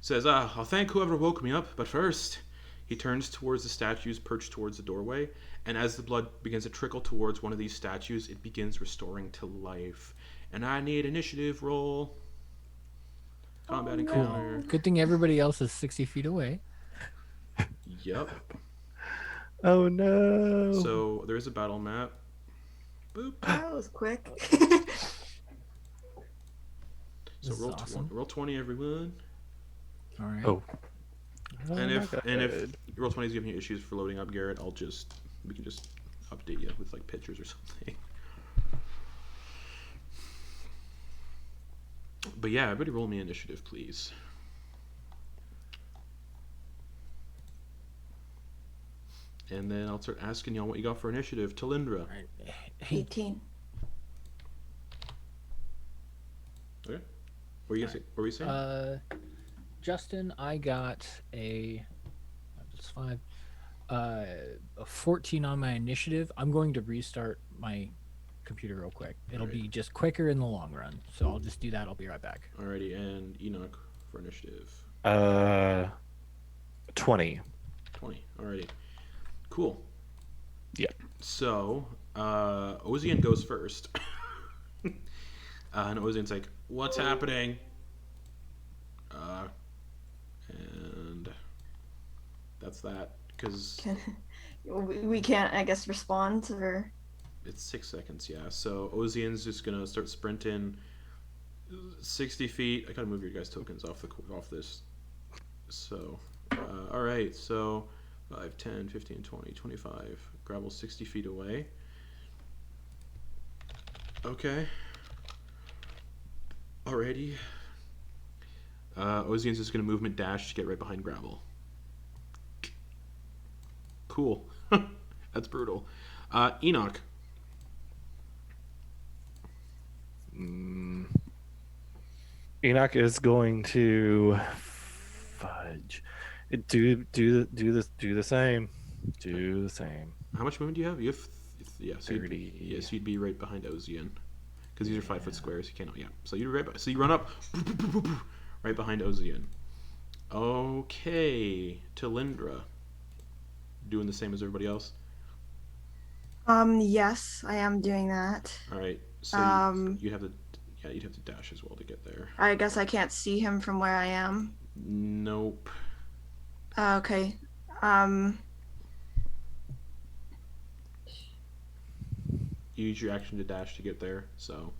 Speaker 1: Says, I'll thank whoever woke me up, but first... He turns towards the statues perched towards the doorway, and as the blood begins to trickle towards one of these statues, it begins restoring to life. And I need initiative roll. Combat
Speaker 3: no.
Speaker 1: encounter.
Speaker 2: Good thing everybody else is 60 feet away.
Speaker 1: Yep.
Speaker 4: Oh no.
Speaker 1: So there is a battle map. Boop.
Speaker 3: That was quick.
Speaker 1: So
Speaker 2: This is awesome.
Speaker 1: roll 20, everyone.
Speaker 2: All right.
Speaker 4: Oh.
Speaker 1: And
Speaker 4: Oh,
Speaker 1: if
Speaker 4: not
Speaker 1: and if
Speaker 4: good.
Speaker 1: roll 20 is giving you issues for loading up, Garrett, we can just update you with like pictures or something. But yeah, everybody roll me initiative, please. And then I'll start asking y'all what you got for initiative. Talindra.
Speaker 2: All right. Hey,
Speaker 3: 18.
Speaker 1: Okay. What were you saying?
Speaker 2: Justin, I got that's 5. A 14 on my initiative. I'm going to restart my computer real quick. It'll
Speaker 1: Alright.
Speaker 2: be just quicker in the long run. So I'll just do that. I'll be right back.
Speaker 1: Alrighty, and Enak for initiative.
Speaker 4: 20.
Speaker 1: 20. Alrighty. Cool.
Speaker 4: Yeah.
Speaker 1: So, Ozian goes first. And Ozian's like, what's happening? And that's that. Because
Speaker 3: We can't, I guess, respond or.
Speaker 1: it's 6 seconds, yeah. So Ozian's just going to start sprinting 60 feet. I gotta move your guys' tokens off this. So, alright. So, 5, 10, 15, 20, 25. Gravel 60 feet away. Okay. Alrighty. Ozian's just gonna movement dash to get right behind Gravel. Cool. That's brutal. Enak.
Speaker 4: Enoch is going to fudge. Do the same. Do the same.
Speaker 1: How much movement do you have? You have, yeah, so
Speaker 4: 30.
Speaker 1: Yes, you'd be right behind Ozian, because these are 5-foot squares. You can't. Yeah. So you're right. So you run up, right behind Ozian. Okay, Talindra. Doing the same as everybody else.
Speaker 3: Yes, I am doing that.
Speaker 1: All right. So you'd have to, you'd have to dash as well to get there.
Speaker 3: I guess I can't see him from where I am.
Speaker 1: Nope.
Speaker 3: Okay.
Speaker 1: You use your action to dash to get there. So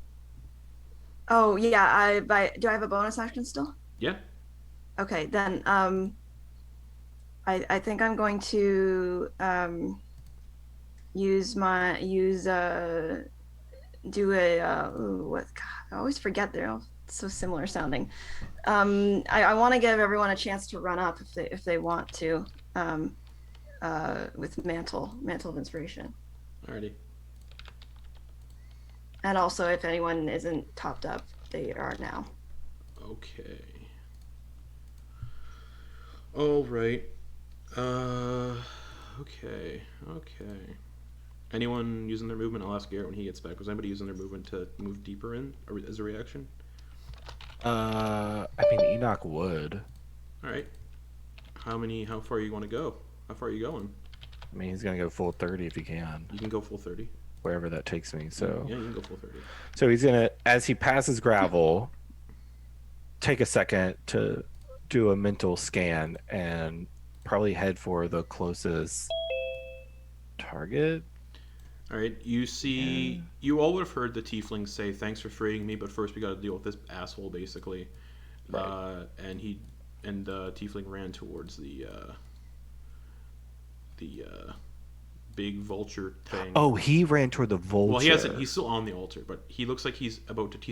Speaker 3: Oh yeah. Do I have a bonus action still?
Speaker 1: yeah.
Speaker 3: Okay, then I think I'm going to do a what, God, I always forget, they're all so similar sounding. I want to give everyone a chance to run up if they want to, with mantle of inspiration,
Speaker 1: Alrighty.
Speaker 3: and also if anyone isn't topped up, they are now.
Speaker 1: Okay. All right. Okay. Anyone using their movement? I'll ask Garrett when he gets back. Was anybody using their movement to move deeper in, or as a reaction?
Speaker 4: I mean, Enoch would.
Speaker 1: All right. How far you want to go? How far are you going?
Speaker 4: I mean, he's gonna go full 30 if he can,
Speaker 1: You can go full 30.
Speaker 4: wherever that takes me. So,
Speaker 1: Yeah, you can go full 30.
Speaker 4: so he's gonna, as he passes Gravel, take a second to do a mental scan and probably head for the closest target.
Speaker 1: All right. You see, you all would have heard the tiefling say, "Thanks for freeing me, but first we got to deal with this asshole," basically.
Speaker 4: Right.
Speaker 1: And the tiefling ran towards the big vulture thing.
Speaker 4: Oh, he ran toward the vulture.
Speaker 1: Well, he hasn't. He's still on the altar, but he looks like he's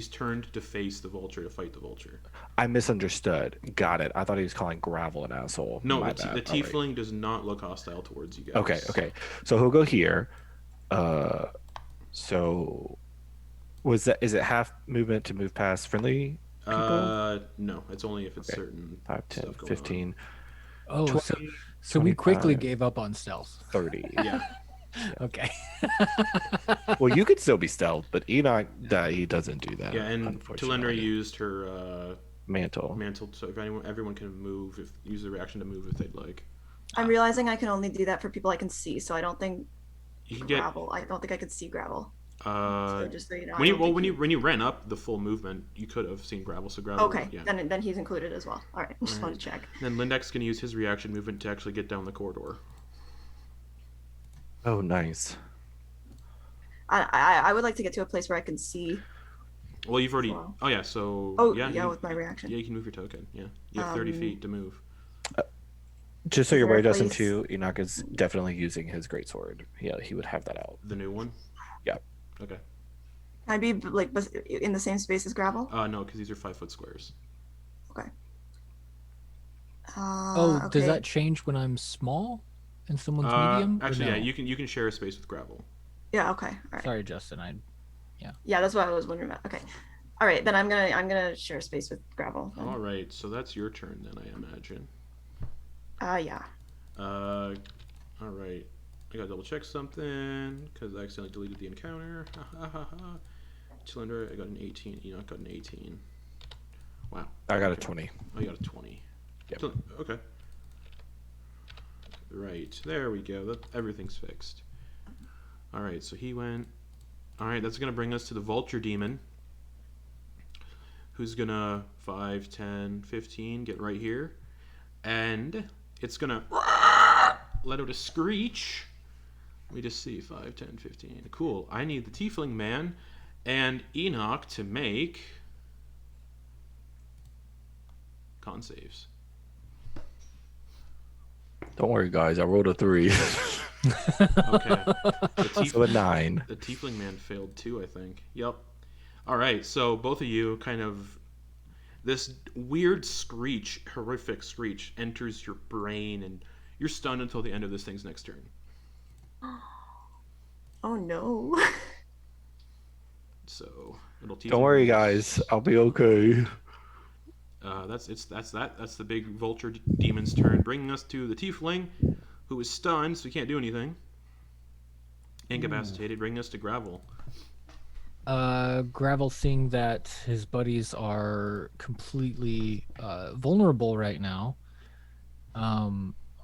Speaker 1: turned to face the vulture to fight the vulture.
Speaker 4: I misunderstood. Got it. I thought he was calling Gravel an asshole.
Speaker 1: No,
Speaker 4: My
Speaker 1: the
Speaker 4: bad.
Speaker 1: tiefling
Speaker 4: Alright.
Speaker 1: does not look hostile towards you guys.
Speaker 4: Okay. So he'll go here. So is it half movement to move past friendly people?
Speaker 1: No, it's only if it's
Speaker 4: Okay.
Speaker 1: certain
Speaker 4: 5, 10,
Speaker 1: stuff going
Speaker 4: 15,
Speaker 2: Oh,
Speaker 4: 20,
Speaker 2: so we quickly
Speaker 4: 25.
Speaker 2: gave up on stealth.
Speaker 4: 30.
Speaker 1: on. Yeah.
Speaker 2: Okay.
Speaker 4: Well, you could still be stealth, but Enoch, he doesn't do that.
Speaker 1: Yeah, and
Speaker 4: unfortunately.
Speaker 1: Talindra used her
Speaker 4: Mantle.
Speaker 1: mantle, so if everyone can move, use the reaction to move if they'd like.
Speaker 3: I'm realizing I can only do that for people I can see, so I don't think
Speaker 1: You can get
Speaker 3: Gravel. I don't think I could see Gravel. So just so you know.
Speaker 1: When you ran up the full movement, you could have seen Gravel. So Gravel.
Speaker 3: Okay,
Speaker 1: Yeah.
Speaker 3: then he's included as well. All right, just want to check.
Speaker 1: Then Lindek's gonna use his reaction movement to actually get down the corridor.
Speaker 4: Oh, nice.
Speaker 3: I would like to get to a place where I can see.
Speaker 1: Well, you've already.
Speaker 3: Wow.
Speaker 1: Oh yeah. So.
Speaker 3: Oh
Speaker 1: yeah.
Speaker 3: with my reaction.
Speaker 1: Yeah, you can move your token. Yeah, you have 30 feet to move.
Speaker 4: Just so
Speaker 3: Is
Speaker 4: you're
Speaker 3: there a
Speaker 4: aware, Justin,
Speaker 3: place-
Speaker 4: too, Enak is definitely using his greatsword. Yeah, he would have that out.
Speaker 1: The new one.
Speaker 4: Yeah.
Speaker 1: Okay.
Speaker 3: Can I be like in the same space as Gravel?
Speaker 1: No, because these are 5-foot squares.
Speaker 3: Okay.
Speaker 2: Oh,
Speaker 3: okay.
Speaker 2: does that change when I'm small and someone's medium? or
Speaker 1: Actually,
Speaker 2: no?
Speaker 1: yeah, you can share a space with Gravel.
Speaker 3: Yeah. Okay. All right.
Speaker 2: Sorry, Justin.
Speaker 3: Yeah, that's what I was wondering about. Okay. All right, then I'm gonna share space with Gravel.
Speaker 1: All right, so that's your turn then, I imagine.
Speaker 3: Yeah.
Speaker 1: All right. I gotta double check something because I accidentally deleted the encounter. Talindra, I got an 18. Enoch got an 18. Wow.
Speaker 4: I got a 20.
Speaker 1: Oh, you got a 20.
Speaker 4: Yep.
Speaker 1: Okay. Right. There we go. Everything's fixed. All right. So he went. All right. That's gonna bring us to the Vulture Demon, who's gonna 5, 10, 15 get right here, and it's gonna let out a screech. Let me just see. 5, 10, 15. Cool. I need the Tiefling Man and Enoch to make con saves.
Speaker 4: Don't worry, guys. I rolled a 3.
Speaker 1: Okay.
Speaker 4: So a 9.
Speaker 1: The Tiefling Man failed too, I think. Yep. All right. So both of you kind of. This weird screech, horrific screech, enters your brain, and you're stunned until the end of this thing's next turn.
Speaker 3: Oh no.
Speaker 1: So little Tiefling.
Speaker 4: Don't worry, guys. I'll be okay.
Speaker 1: That's the big Vulture Demon's turn, bringing us to the Tiefling, who is stunned, so he can't do anything. Incapacitated, bringing us to Gravel.
Speaker 2: Gravel, seeing that his buddies are completely vulnerable right now.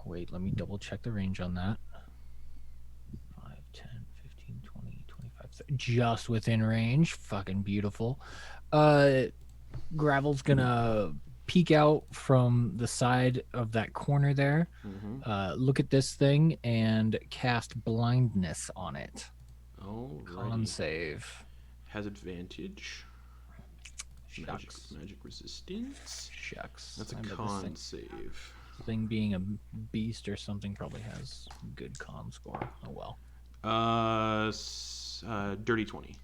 Speaker 2: Wait, let me double check the range on that. 5, 10, 15, 20, 25, 30, just within range. Fucking beautiful. Gravel's gonna peek out from the side of that corner there, look at this thing, and cast blindness on it.
Speaker 1: Oh,
Speaker 2: Con save.
Speaker 1: Has advantage.
Speaker 2: Shucks.
Speaker 1: Magic resistance.
Speaker 2: Shucks.
Speaker 1: That's a
Speaker 2: I bet this
Speaker 1: con save.
Speaker 2: thing being a beast or something probably has good con score. Oh well.
Speaker 1: Dirty 20.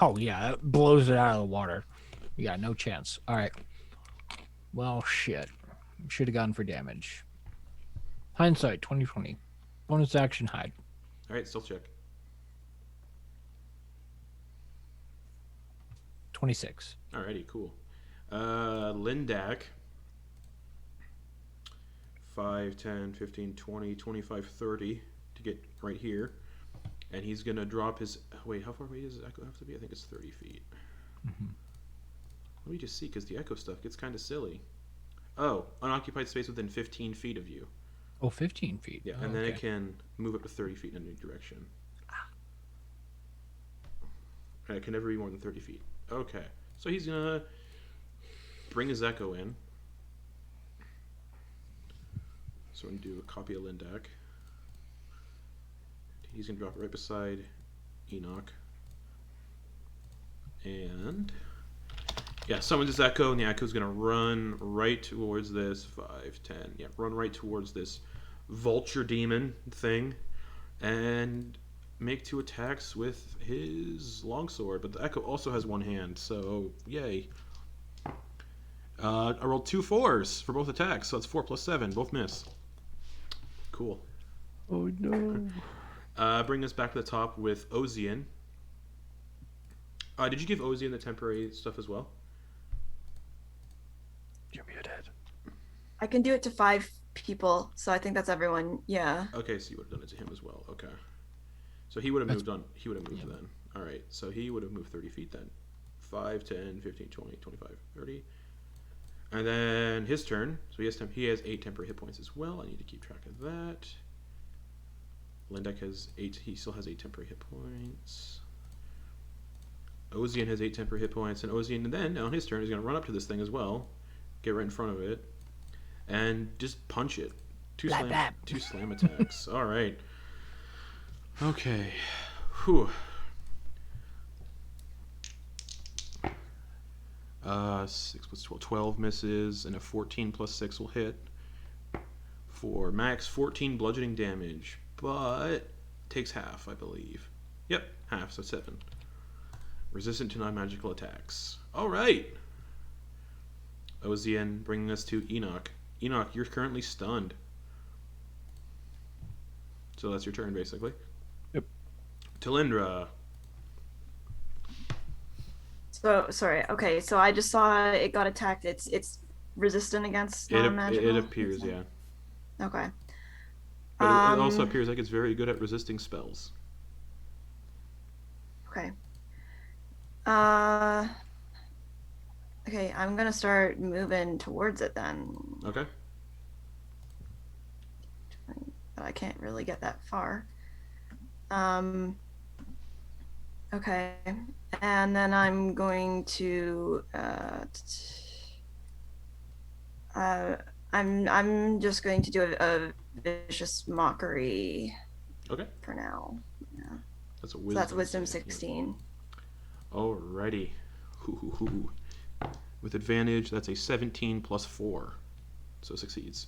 Speaker 2: Oh yeah, that blows it out of the water. You got no chance. All right. Well, shit. Should have gone for damage. Hindsight 2020. Bonus action hide.
Speaker 1: All right, still check.
Speaker 2: 26.
Speaker 1: Alrighty, cool. Lindak. 5, 10, 15, 20, 25, 30 to get right here. And he's going to drop his... Wait, how far away does Echo have to be? I think it's 30 feet. Let me just see, because the Echo stuff gets kind of silly. Oh, unoccupied space within 15 feet of you.
Speaker 2: Oh, 15 feet.
Speaker 1: Yeah,
Speaker 2: Oh,
Speaker 1: and then
Speaker 2: okay.
Speaker 1: it can move up to 30 feet in a new direction. And it can never be more than 30 feet. Okay, so he's going to bring his Echo in. So I'm going to do a copy of Lindak. He's going to drop it right beside Enoch. And... yeah, summons his Echo, and the Echo's going to run right towards this 5, 10. Yeah, run right towards this Vulture Demon thing. And make 2 attacks with his longsword. But the Echo also has 1 hand, so yay. I rolled 2 4s for both attacks, so it's 4 plus 7. Both miss. Cool.
Speaker 4: Oh no.
Speaker 1: Bring us back to the top with Ozian. Did you give Ozian the temporary stuff as well?
Speaker 4: You're muted.
Speaker 3: I can do it to 5 people, so I think that's everyone. Yeah.
Speaker 1: Okay, so you would have done it to him as well. Okay. So he would have moved on. He would have moved then. All right. So he would have moved 30 feet then. 5, 10, 15, 20, 25, 30. And then his turn. So he has 8 temporary hit points as well. I need to keep track of that. Lindak has 8. He still has 8 temporary hit points. Ozian has 8 temporary hit points, and Ozian then on his turn is going to run up to this thing as well, get right in front of it, and just punch it. Two slam attacks. All right. Okay. Whew. 6 plus 12. 12 misses, and a 14 plus 6 will hit. For max 14 bludgeoning damage, but takes half, I believe. Yep, half, so 7. Resistant to non-magical attacks. All right. Ozian bringing us to Enak. Enak, you're currently stunned. So that's your turn, basically.
Speaker 4: Yep.
Speaker 1: Talindra.
Speaker 3: So sorry. Okay, so I just saw it got attacked. It's resistant against non-magical.
Speaker 1: It appears, yeah.
Speaker 3: Okay.
Speaker 1: But it also appears like it's very good at resisting spells.
Speaker 3: Okay. Okay, I'm gonna start moving towards it then.
Speaker 1: Okay.
Speaker 3: But I can't really get that far. Okay, and then I'm going to I'm just going to do a vicious mockery.
Speaker 1: Okay.
Speaker 3: For now. Yeah.
Speaker 1: That's a
Speaker 3: So
Speaker 1: wisdom.
Speaker 3: that's wisdom 16.
Speaker 1: Alrighty. Hoo. With advantage, that's a 17 plus 4. So succeeds.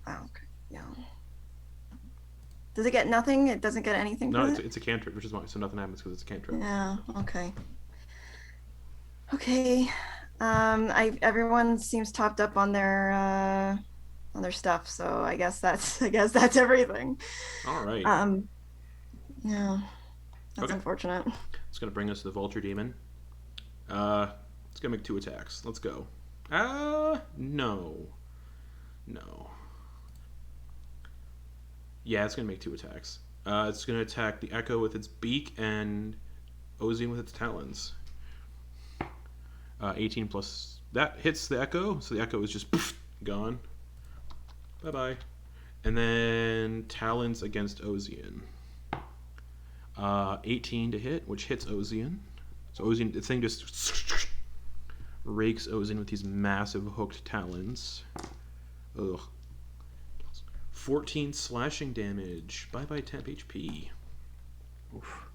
Speaker 3: Oh, okay. Yeah. Does it get nothing? It doesn't get anything
Speaker 1: No,
Speaker 3: from it?
Speaker 1: it's a cantrip, which is why. So nothing happens because it's a cantrip.
Speaker 3: Yeah, okay. Okay. Everyone seems topped up on their stuff, so I guess that's everything.
Speaker 1: All right.
Speaker 3: Yeah. That's
Speaker 1: Okay.
Speaker 3: unfortunate.
Speaker 1: It's gonna bring us to the Vulture Demon. It's gonna make 2 attacks. Let's go. No. Yeah, it's gonna make 2 attacks. It's gonna attack the Echo with its beak and Ozian with its talons. 18 plus that hits the Echo, so the Echo is just poof, gone. Bye bye. And then talons against Ozian. 18 to hit, which hits Ozian. So Ozian, the thing just rakes Ozian with these massive hooked talons. Ugh. 14 slashing damage. Bye-bye temp HP. Oof.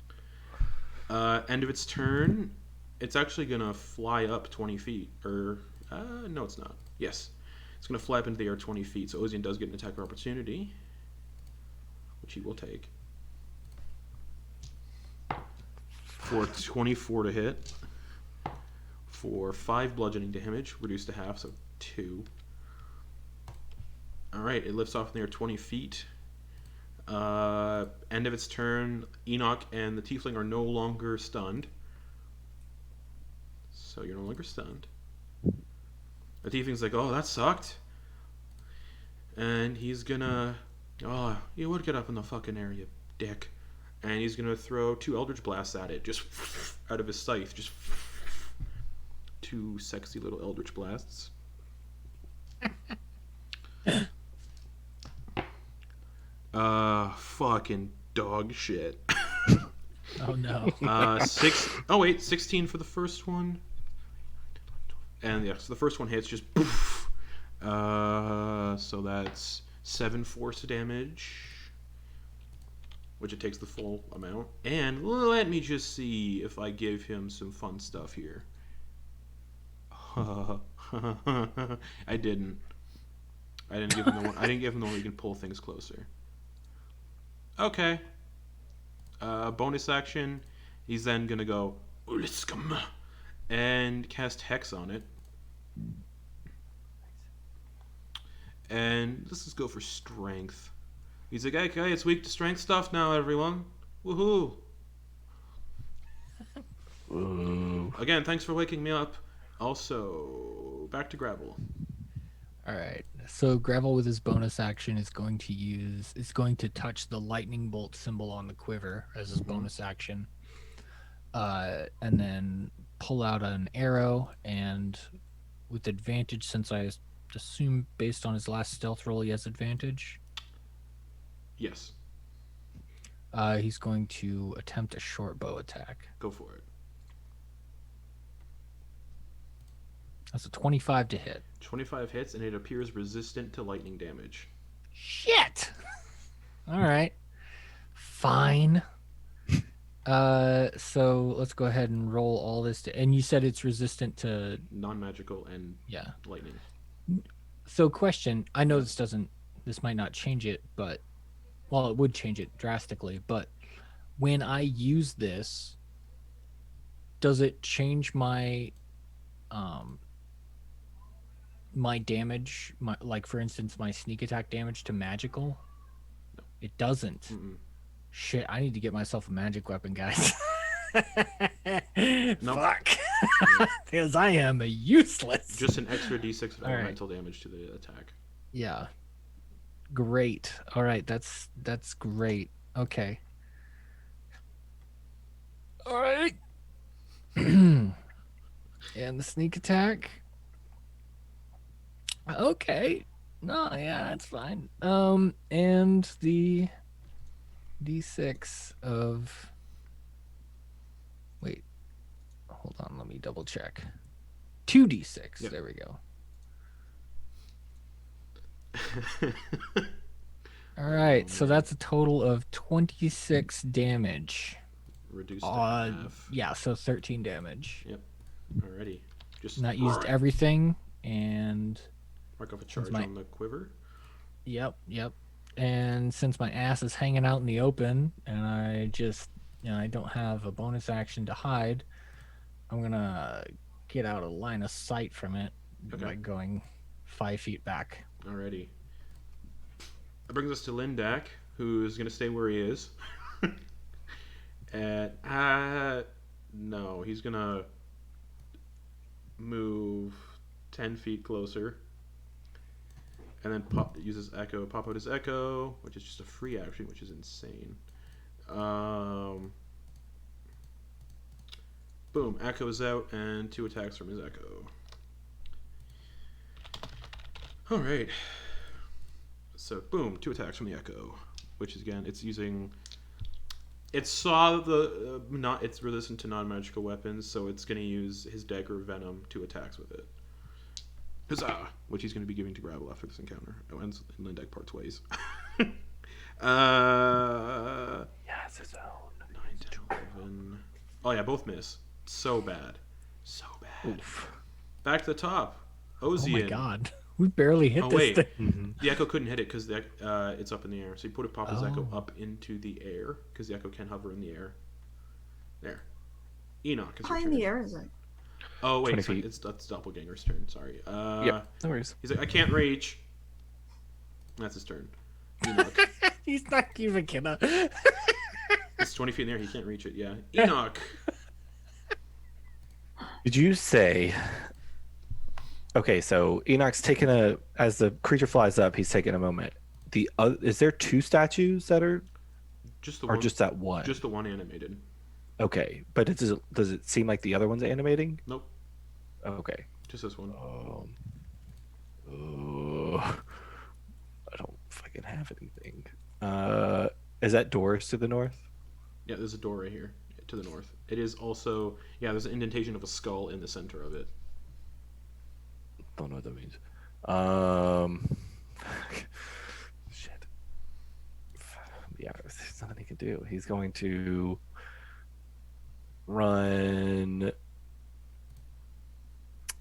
Speaker 1: End of its turn, it's actually going to fly up 20 feet. Or, no it's not. Yes. It's going to fly up into the air 20 feet, so Ozian does get an attack opportunity, which he will take. For 24 to hit. For 5 bludgeoning damage, reduced to half, so 2. Alright, it lifts off in the air 20 feet. End of its turn, Enak and the Tiefling are no longer stunned. So you're no longer stunned. The Tiefling's like, oh, that sucked. And he's gonna... Oh, you would get up in the fucking air, you dick. And he's gonna throw 2 Eldritch Blasts at it, just out of his scythe. Just 2 sexy little Eldritch Blasts. Fucking dog shit.
Speaker 2: Oh no.
Speaker 1: 16 for the first one. And yeah, so the first one hits just poof. So that's 7 force damage, which it takes the full amount. And let me just see if I give him some fun stuff here. I didn't give him the one. I didn't give him the one where you can pull things closer. Okay. Bonus action. He's then gonna go Uliskum and cast Hex on it. And let's just go for strength. He's like, okay, it's weak to strength stuff now, everyone. Woohoo!
Speaker 4: Ooh.
Speaker 1: Again, thanks for waking me up. Also, back to Gravel.
Speaker 2: All right. So Gravel with his bonus action is going to touch the lightning bolt symbol on the quiver as his bonus action. And then pull out an arrow, and with advantage, since I assume based on his last stealth roll he has advantage.
Speaker 1: Yes.
Speaker 2: He's going to attempt a short bow attack.
Speaker 1: Go for it.
Speaker 2: That's a 25 to hit.
Speaker 1: 25 hits, and it appears resistant to lightning damage.
Speaker 2: Shit. All right. Fine. So let's go ahead and roll all this. And you said it's resistant to
Speaker 1: Non-magical and lightning.
Speaker 2: So question, I know this might not change it, but, well, it would change it drastically, but when I use this, does it change my, my damage, like for instance, my sneak attack damage to magical?
Speaker 1: No.
Speaker 2: It doesn't.
Speaker 1: Mm-mm.
Speaker 2: Shit, I need to get myself a magic weapon, guys.
Speaker 1: Nope.
Speaker 2: Fuck. Because I am useless.
Speaker 1: Just an extra d6 of
Speaker 2: All right.
Speaker 1: elemental damage to the attack.
Speaker 2: Yeah. Great. All right, that's great. Okay. All right. And the sneak attack. Okay. No, yeah, that's fine. And the d6 of, wait, hold on, let me double check. 2d6.
Speaker 1: Yep.
Speaker 2: There we go. All right, so that's a total of 26 damage.
Speaker 1: Reduced to half.
Speaker 2: Yeah, so 13 damage.
Speaker 1: Yep. Alrighty. Just
Speaker 2: Not used everything, and
Speaker 1: mark off a charge
Speaker 2: my-
Speaker 1: on the quiver.
Speaker 2: yep. And since my ass is hanging out in the open, and I just, I don't have a bonus action to hide, I'm gonna get out of line of sight from it by going 5 feet back.
Speaker 1: Alrighty. That brings us to Lindak, who's going to stay where he is. And, no, he's going to move 10 feet closer. And then uses Echo, pop out his Echo, which is just a free action, which is insane. Boom, Echo's out, and 2 attacks from his Echo. Alright. So, boom, 2 attacks from the Echo, which is, again, it's using... It saw the... it's resistant to non-magical weapons, so it's going to use his Dagger Venom 2 attacks with it. Huzzah! Which he's going to be giving to Gravel after this encounter. It ends in Lindak parts ways.
Speaker 4: Yes, his own.
Speaker 1: 9, 10, 11... Oh, yeah, both miss. So bad. So bad.
Speaker 2: Oof.
Speaker 1: Back to the top.
Speaker 2: Oh
Speaker 1: Ozian.
Speaker 2: my god. We barely hit this
Speaker 1: wait.
Speaker 2: thing.
Speaker 4: Mm-hmm.
Speaker 1: The Echo couldn't hit it because it's up in the air. So you pop his Echo
Speaker 2: Oh.
Speaker 1: up into the air because the Echo can hover in the air. There. Enoch is
Speaker 3: How
Speaker 1: your
Speaker 3: in the
Speaker 1: turn.
Speaker 3: air is it?
Speaker 1: Oh, wait.
Speaker 4: 20
Speaker 1: Sorry,
Speaker 4: feet.
Speaker 1: that's Doppelganger's turn. Sorry.
Speaker 4: Yep, no worries.
Speaker 1: He's like, I can't reach. That's his turn. Enoch.
Speaker 2: He's not even gonna.
Speaker 1: It's 20 feet in the air. He can't reach it. Yeah. Enoch.
Speaker 4: Did you say... Okay, so Enoch's taking as the creature flies up, he's taking a moment. Is there 2 statues that are,
Speaker 1: Just the
Speaker 4: or
Speaker 1: one.
Speaker 4: just that one?
Speaker 1: Just the one animated.
Speaker 4: Okay, but does it seem like the other one's animating?
Speaker 1: Nope.
Speaker 4: Okay.
Speaker 1: Just this one.
Speaker 4: I don't fucking have anything. Is that doors to the north?
Speaker 1: Yeah, there's a door right here to the north. It is also... Yeah, there's an indentation of a skull in the center of it.
Speaker 4: Don't know what that means. Shit. Yeah, there's nothing he can do. He's going to run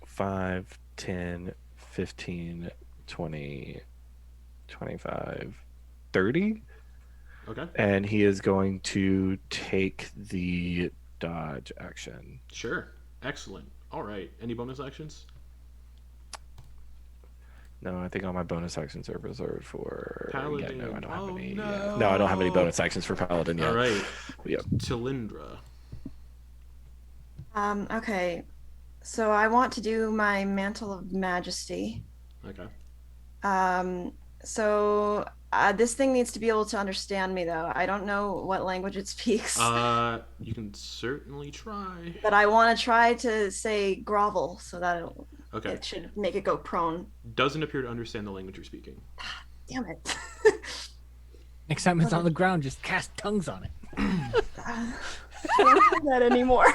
Speaker 4: 5, 10, 15, 20, 25, 30.
Speaker 1: Okay.
Speaker 4: And he is going to take the dodge action.
Speaker 1: Sure. Excellent. All right. Any bonus actions?
Speaker 4: No, I think all my bonus actions are reserved for
Speaker 1: Paladin.
Speaker 4: Yeah, no, I don't have
Speaker 1: Oh,
Speaker 4: any.
Speaker 1: no.
Speaker 4: No, I don't have any bonus actions for Paladin yet.
Speaker 1: All right.
Speaker 4: Yep.
Speaker 1: Talindra.
Speaker 3: Okay. So I want to do my Mantle of Majesty.
Speaker 1: Okay.
Speaker 3: So this thing needs to be able to understand me, though. I don't know what language it speaks.
Speaker 1: You can certainly try.
Speaker 3: But I want to try to say grovel so that
Speaker 1: Okay.
Speaker 3: it should make it go prone.
Speaker 1: Doesn't appear to understand the language you're speaking.
Speaker 3: Damn it.
Speaker 2: Next time it's on the ground, just cast tongues on it.
Speaker 3: Can't do that anymore.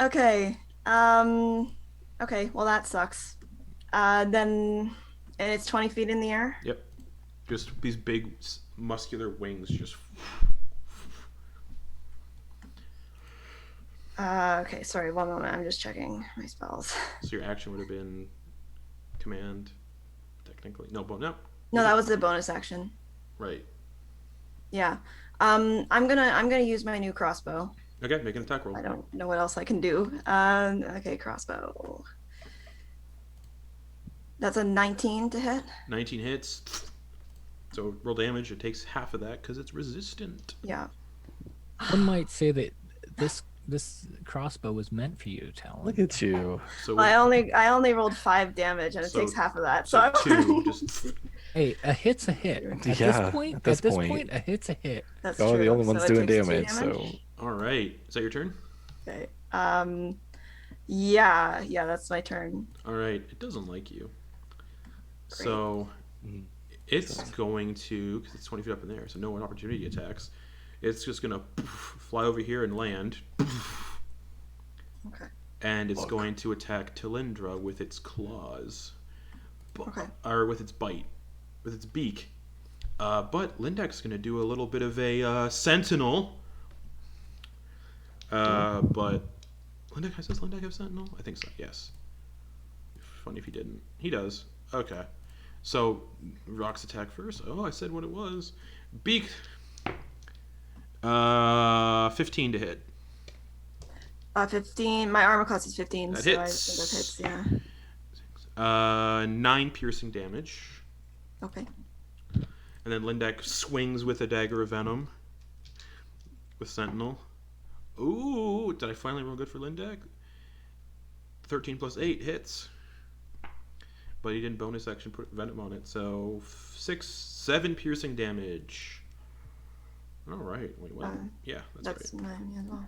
Speaker 3: Okay. Okay, well that sucks. Then and it's 20 feet in the air.
Speaker 1: Yep. Just these big muscular wings just.
Speaker 3: Okay, sorry, one moment. I'm just checking my spells.
Speaker 1: So your action would have been command, technically. No, no.
Speaker 3: No, that was the bonus action.
Speaker 1: Right.
Speaker 3: Yeah. I'm gonna use my new crossbow.
Speaker 1: Okay, make an attack roll.
Speaker 3: I don't know what else I can do. Okay, crossbow. That's a 19 to hit.
Speaker 1: 19 hits. So roll damage. It takes half of that because it's resistant.
Speaker 3: Yeah.
Speaker 2: One might say that this crossbow was meant for you, Talon.
Speaker 4: Look at you.
Speaker 1: So
Speaker 3: I only rolled 5 damage, and it takes half of that. So,
Speaker 1: two. Just
Speaker 2: Hey, a hit's a hit. At
Speaker 4: Yeah,
Speaker 2: this point,
Speaker 4: at this point.
Speaker 2: a hit's a hit.
Speaker 3: that's
Speaker 4: Oh,
Speaker 3: true.
Speaker 4: the only one's
Speaker 3: it
Speaker 4: doing
Speaker 3: takes 2
Speaker 4: damage, so
Speaker 1: all right. Is that your turn?
Speaker 3: Okay. Yeah, that's my turn.
Speaker 1: All right. It doesn't like you. So it's going to, because it's 20 feet up in the air, so no opportunity attacks. It's just going to fly over here and land.
Speaker 3: Okay.
Speaker 1: And it's going to attack Talindra with its claws.
Speaker 3: Okay.
Speaker 1: Or with its bite. With its beak. But Lindek's going to do a little bit of a sentinel. But does Lindek have sentinel? I think so, yes. Funny if he didn't. He does. Okay. So, Rock's attack first. Oh, I said what it was. Beak. 15 to hit.
Speaker 3: 15. My armor class is 15,
Speaker 1: That
Speaker 3: so I
Speaker 1: hits.
Speaker 3: think that hits, yeah.
Speaker 1: 9 piercing damage.
Speaker 3: Okay.
Speaker 1: And then Lindek swings with a dagger of venom. With Sentinel. Ooh, did I finally roll good for Lindek? 13 plus 8 hits. But he didn't bonus action put venom on it, so 7 piercing damage. All right. Wait, what? Yeah, that's right.
Speaker 3: 9 as well.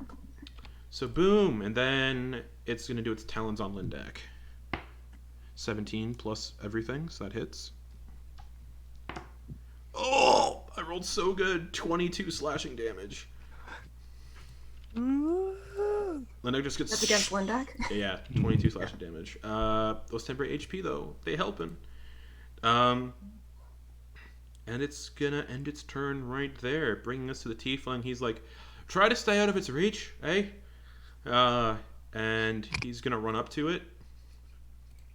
Speaker 1: So boom, and then it's going to do its talons on Lindek. 17 plus everything, so that hits. Oh, I rolled so good. 22 slashing damage. Lindek just gets...
Speaker 3: That's against Lindek?
Speaker 1: Yeah, 22 slashing damage. Those temporary HP, though, they helping. And it's going to end its turn right there, bringing us to the Tiefling. He's like, try to stay out of its reach, eh? And he's going to run up to it.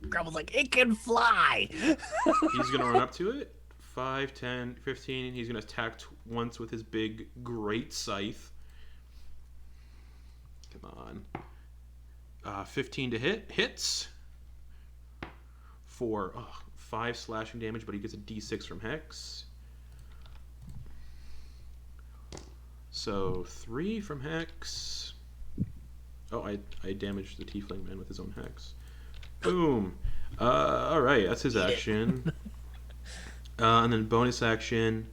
Speaker 2: Gravel's like, it can fly!
Speaker 1: He's going to run up to it. 5, 10, 15. He's going to attack once with his big, great scythe. Come on. 15 to hit. Hits. For 5 slashing damage, but he gets a d6 from Hex. So 3 from Hex. Oh, I damaged the Tiefling man with his own Hex. Boom. Alright, that's his action. And then bonus action,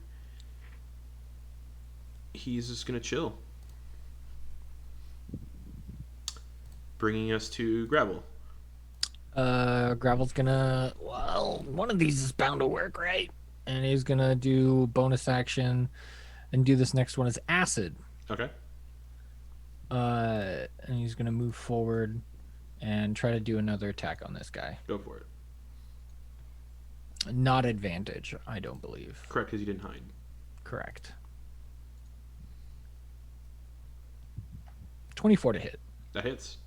Speaker 1: he's just going to chill. Bringing us to Gravel.
Speaker 2: Gravel's gonna, well, one of these is bound to work, right? And he's gonna do bonus action and do this next one as acid.
Speaker 1: Okay.
Speaker 2: And he's gonna move forward and try to do another attack on this guy.
Speaker 1: Go for it.
Speaker 2: Not advantage, I don't believe.
Speaker 1: Correct, because you didn't hide.
Speaker 2: Correct. 24 to hit.
Speaker 1: That hits.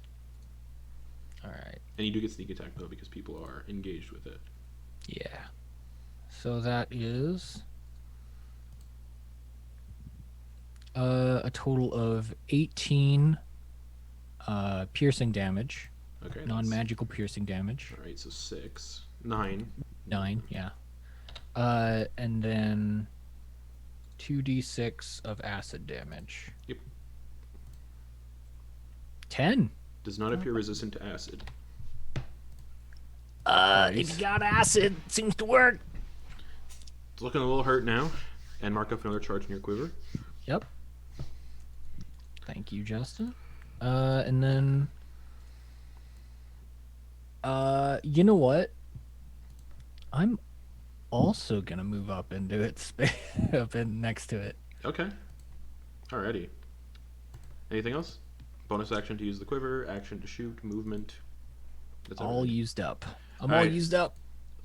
Speaker 2: All right.
Speaker 1: And you do get sneak attack, though, because people are engaged with it.
Speaker 2: Yeah. So that is a total of 18 piercing damage.
Speaker 1: Okay.
Speaker 2: Non-magical piercing damage.
Speaker 1: All right, so 6. 9.
Speaker 2: 9, yeah. And then 2d6 of acid damage.
Speaker 1: Yep.
Speaker 2: 10.
Speaker 1: Does not appear resistant to acid.
Speaker 2: If you got acid, seems to work.
Speaker 1: It's looking a little hurt now. And mark up another charge in your quiver.
Speaker 2: Yep. Thank you, Justin. And then, you know what? I'm also gonna move up into its up in next to it.
Speaker 1: Okay. Alrighty. Anything else? Bonus action to use the quiver, action to shoot, movement. That's
Speaker 2: All
Speaker 1: everything.
Speaker 2: used up. I'm
Speaker 1: All
Speaker 2: all
Speaker 1: right.
Speaker 2: used up.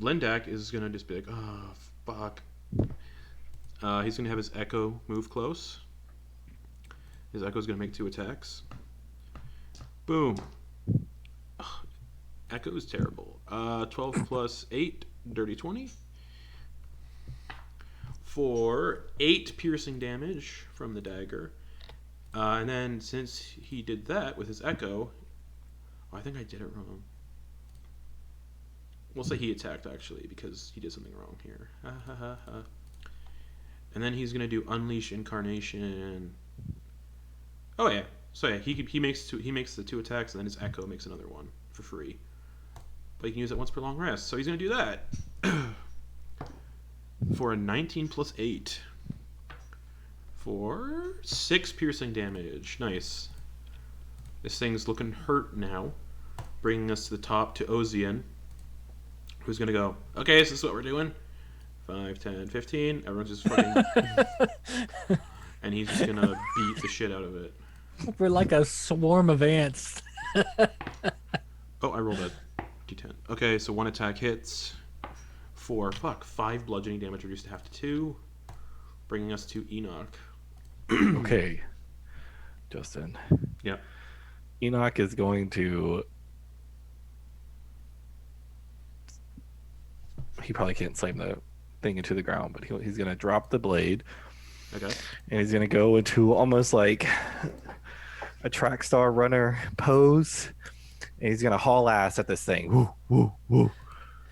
Speaker 1: Lindak is gonna just be like, oh fuck. He's gonna have his Echo move close. His Echo's gonna make 2 attacks. Boom. Ugh. Echo is terrible. 12 plus 8, dirty 20. For 8 piercing damage from the dagger. And then since he did that with his Echo, I think I did it wrong. We'll say he attacked actually because he did something wrong here. And then he's gonna do Unleash Incarnation. Oh yeah. So yeah, he makes the 2 attacks and then his Echo makes another one for free. But he can use it once per long rest. So he's gonna do that for a 19 plus 8 for 6 piercing damage. Nice. This thing's looking hurt now, bringing us to the top to Ozian, who's gonna go, okay, so this is what we're doing. 5, 10, 15. Everyone's just fucking... and he's just gonna beat the shit out of it.
Speaker 2: We're like a swarm of ants.
Speaker 1: Oh, I rolled a d10. Okay, so 1 attack hits for, 5 bludgeoning damage reduced to half to 2, bringing us to Enak.
Speaker 4: Okay, Justin.
Speaker 1: Yeah.
Speaker 4: Enak is going to... He probably can't slam the thing into the ground, but he's going to drop the blade.
Speaker 1: Okay.
Speaker 4: And he's going to go into almost like a track star runner pose. And he's going to haul ass at this thing. Woo, woo, woo.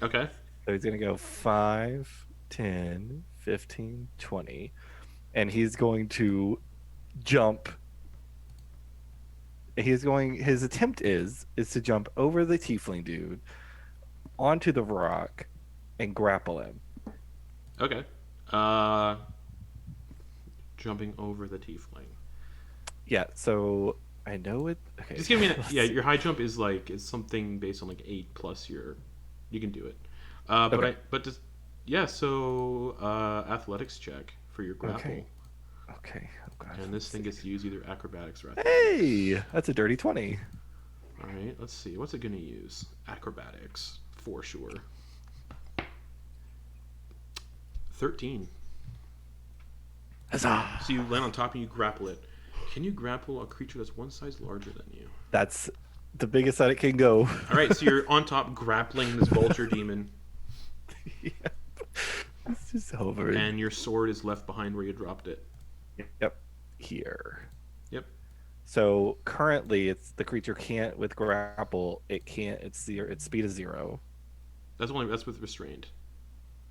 Speaker 1: Okay.
Speaker 4: So he's going to go 5, 10, 15, 20. And he's going to jump. His attempt is to jump over the tiefling dude onto the rock and grapple him.
Speaker 1: Okay. Jumping over the tiefling.
Speaker 4: Yeah, so I know it. Okay.
Speaker 1: Just give me your high jump is something based on 8 plus you can do it.
Speaker 4: Okay.
Speaker 1: So athletics check for your grapple.
Speaker 4: Okay. Oh god.
Speaker 1: And this thing gets to use either acrobatics or
Speaker 4: Hey, that's a dirty 20.
Speaker 1: All right, let's see. What's it going to use? Acrobatics, for sure. 13.
Speaker 4: Huzzah!
Speaker 1: So you land on top and you grapple it. Can you grapple a creature that's 1 size larger than you?
Speaker 4: That's the biggest that it can go.
Speaker 1: All right, so you're on top grappling this vulture demon.
Speaker 4: Yeah. It's just over.
Speaker 1: And your sword is left behind where you dropped it.
Speaker 4: Yep. Here.
Speaker 1: Yep.
Speaker 4: So currently, it's the creature can't with grapple. It can't. Its speed is 0.
Speaker 1: That's with restrained.